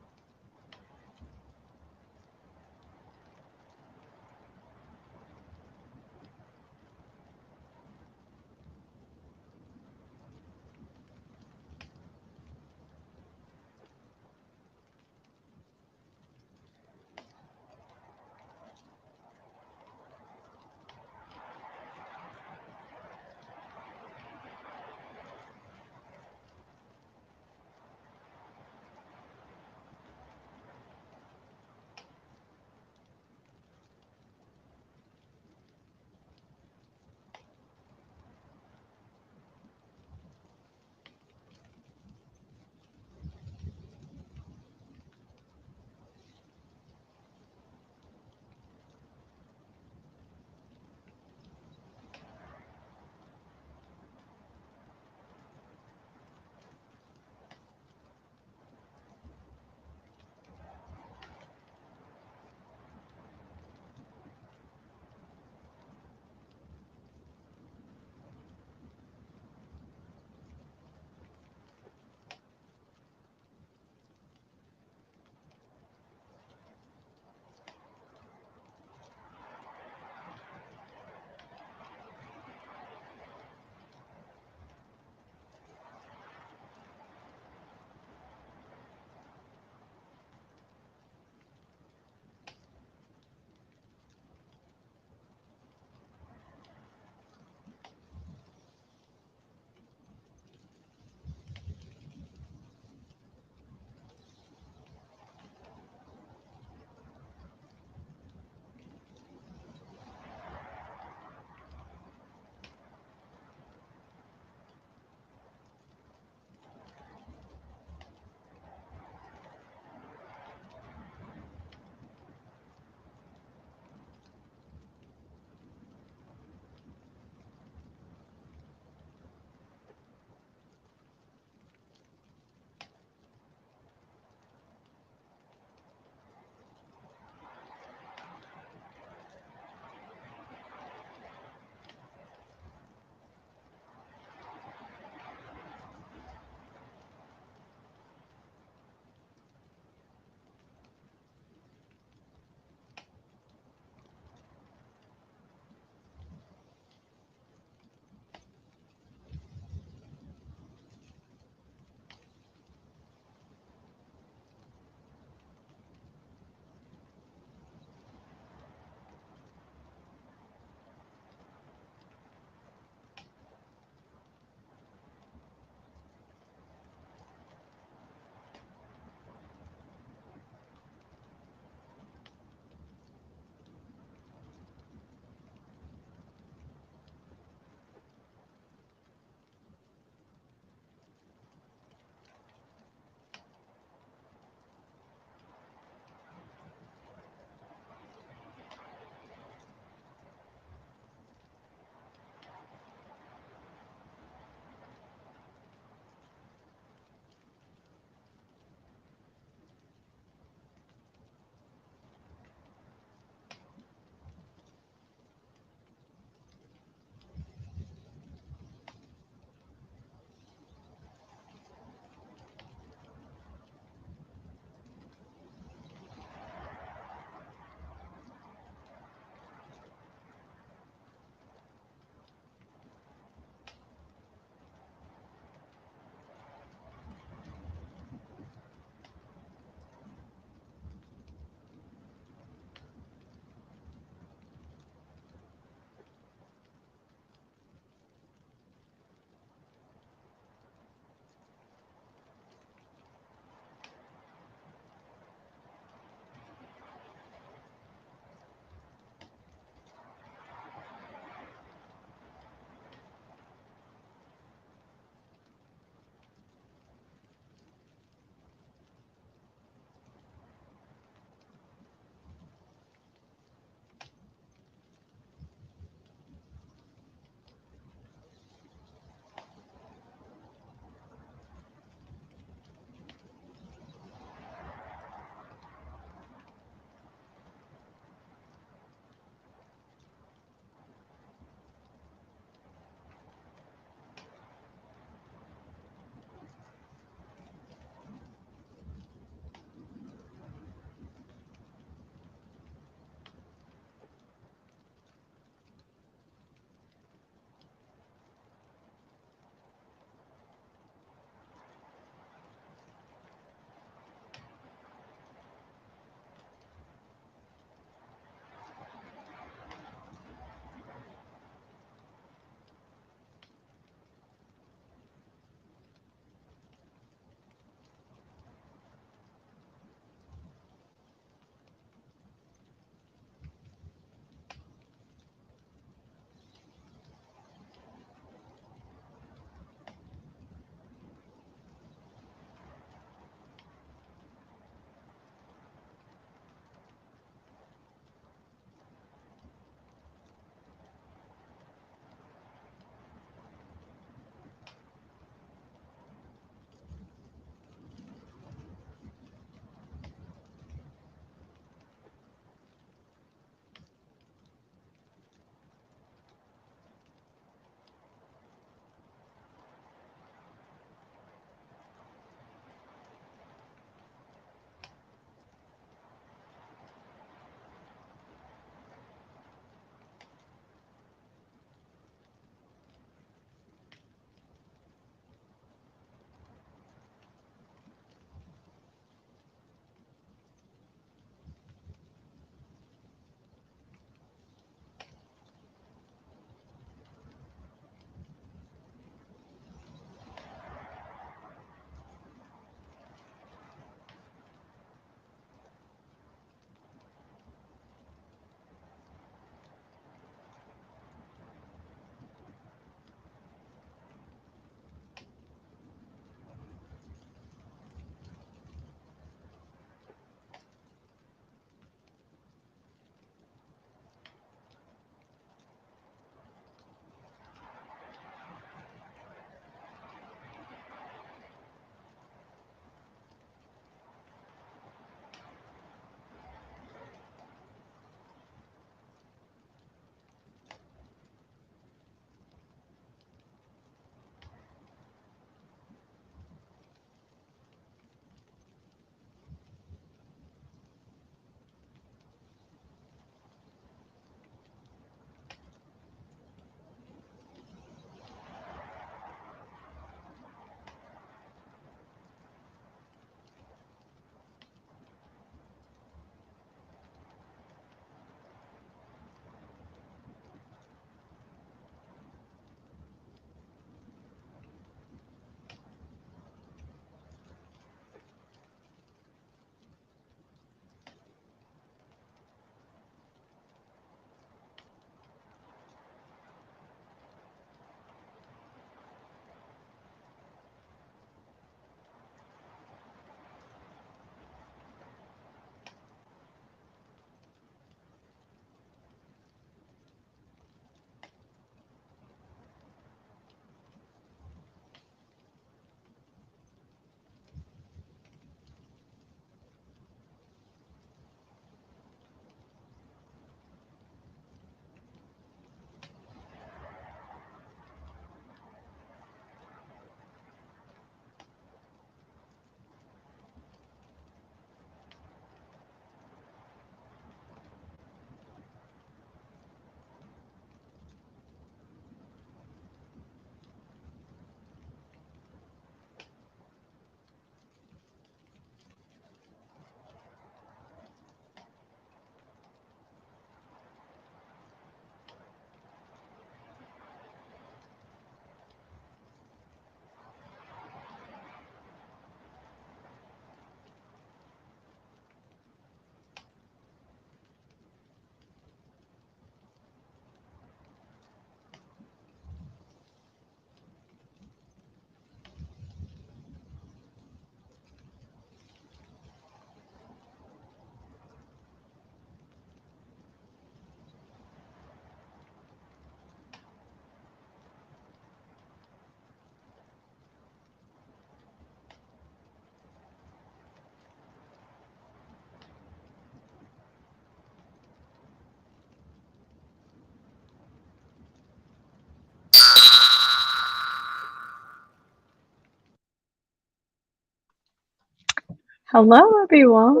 Hello, everyone.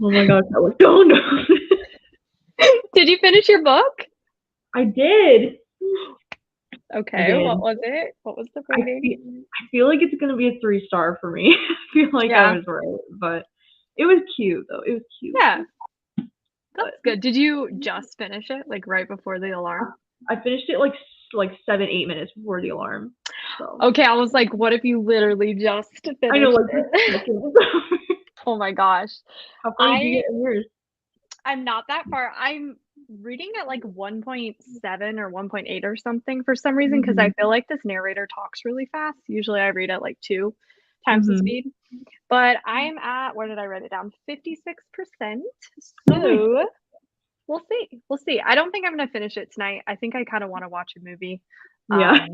Oh my gosh, that was so no. Did you finish your book? I did. Okay, did. what was it? What was the I rating? feel like it's gonna be a 3-star for me. I feel like I Yeah. was right, but it was cute though. It was cute. Yeah, that's good. Did you just finish it, like, right before the alarm? I finished it like 7-8 minutes before the alarm. So Okay, I was like, what if you literally just I know, finished like it? Oh my gosh. how far did you get in yours? I'm not that far. I'm reading at like 1.7 or 1.8 or something for some reason because I feel like this narrator talks really fast. Usually I read at like 2 times the speed. But I'm at, where did I write it down? 56%. So we'll see. We'll see. I don't think I'm gonna finish it tonight. I think I kind of want to watch a movie. Yeah.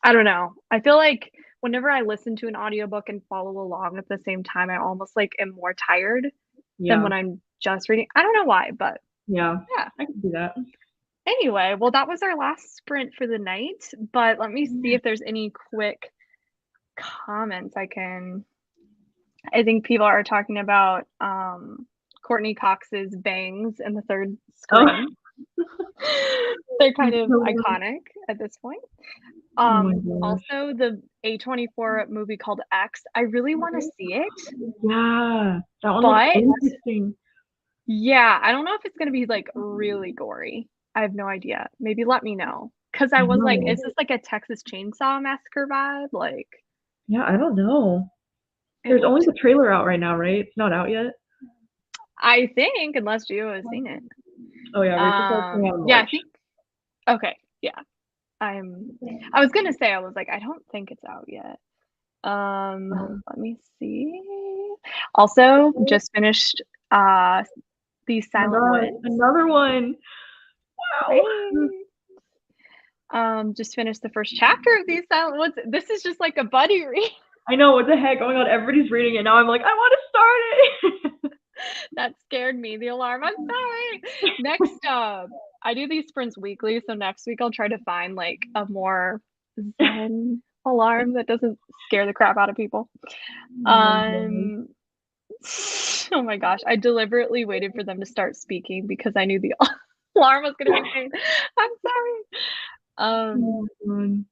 I don't know. I feel like whenever I listen to an audiobook and follow along at the same time, I almost like am more tired than when I'm just reading. I don't know why, but Yeah. yeah. I can do that. Anyway, well, that was our last sprint for the night, but let me see if there's any quick comments I think people are talking about Courtney Cox's bangs in the third screen. They're kind of iconic at this point. Also the A24 movie called X. I really want to see it. Yeah. That one looks interesting. Yeah, I don't know if it's gonna be like really gory. I have no idea. Maybe let me know. Cause I was like, is this like a Texas Chainsaw Massacre vibe? Like, yeah, I don't know. There's only the trailer out right now, right? It's not out yet. I think, unless Gio has seen it. Oh yeah, right. Yeah, I think. Okay, yeah. I was gonna say, I was like, I don't think it's out yet. Let me see. Also, just finished These Silent Woods. Another one. Wow. Just finished the first chapter of These Silent Woods. This is just like a buddy read. I know, what the heck? Oh my god, everybody's reading it now. I'm like, I want to start it. That scared me, the alarm. I'm sorry. Next up, I do these sprints weekly, so next week I'll try to find like a more zen alarm that doesn't scare the crap out of people. Oh my gosh, I deliberately waited for them to start speaking because I knew the alarm was gonna be paid. I'm sorry.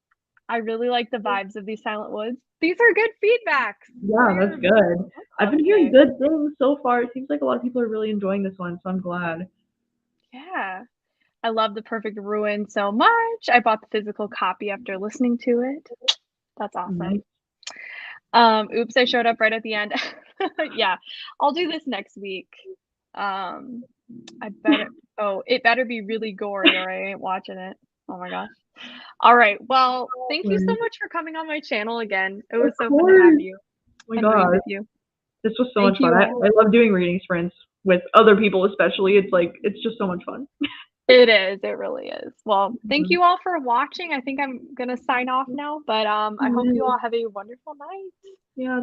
I really like the vibes of These Silent Woods. These are good feedbacks. Yeah, that's good. I've been hearing good things so far. It seems like a lot of people are really enjoying this one, so I'm glad. Yeah. I love The Perfect Ruin so much. I bought the physical copy after listening to it. That's awesome. Oops, I showed up right at the end. Yeah, I'll do this next week. It better be really gory or I ain't watching it. Oh my gosh. All right. Well, thank you so much for coming on my channel again. It was so fun to have you. Oh my god. With you. This was so much fun. I love doing reading sprints with other people, especially. It's just so much fun. It is. It really is. Well, thank you all for watching. I think I'm gonna sign off now, but I hope you all have a wonderful night. Yeah.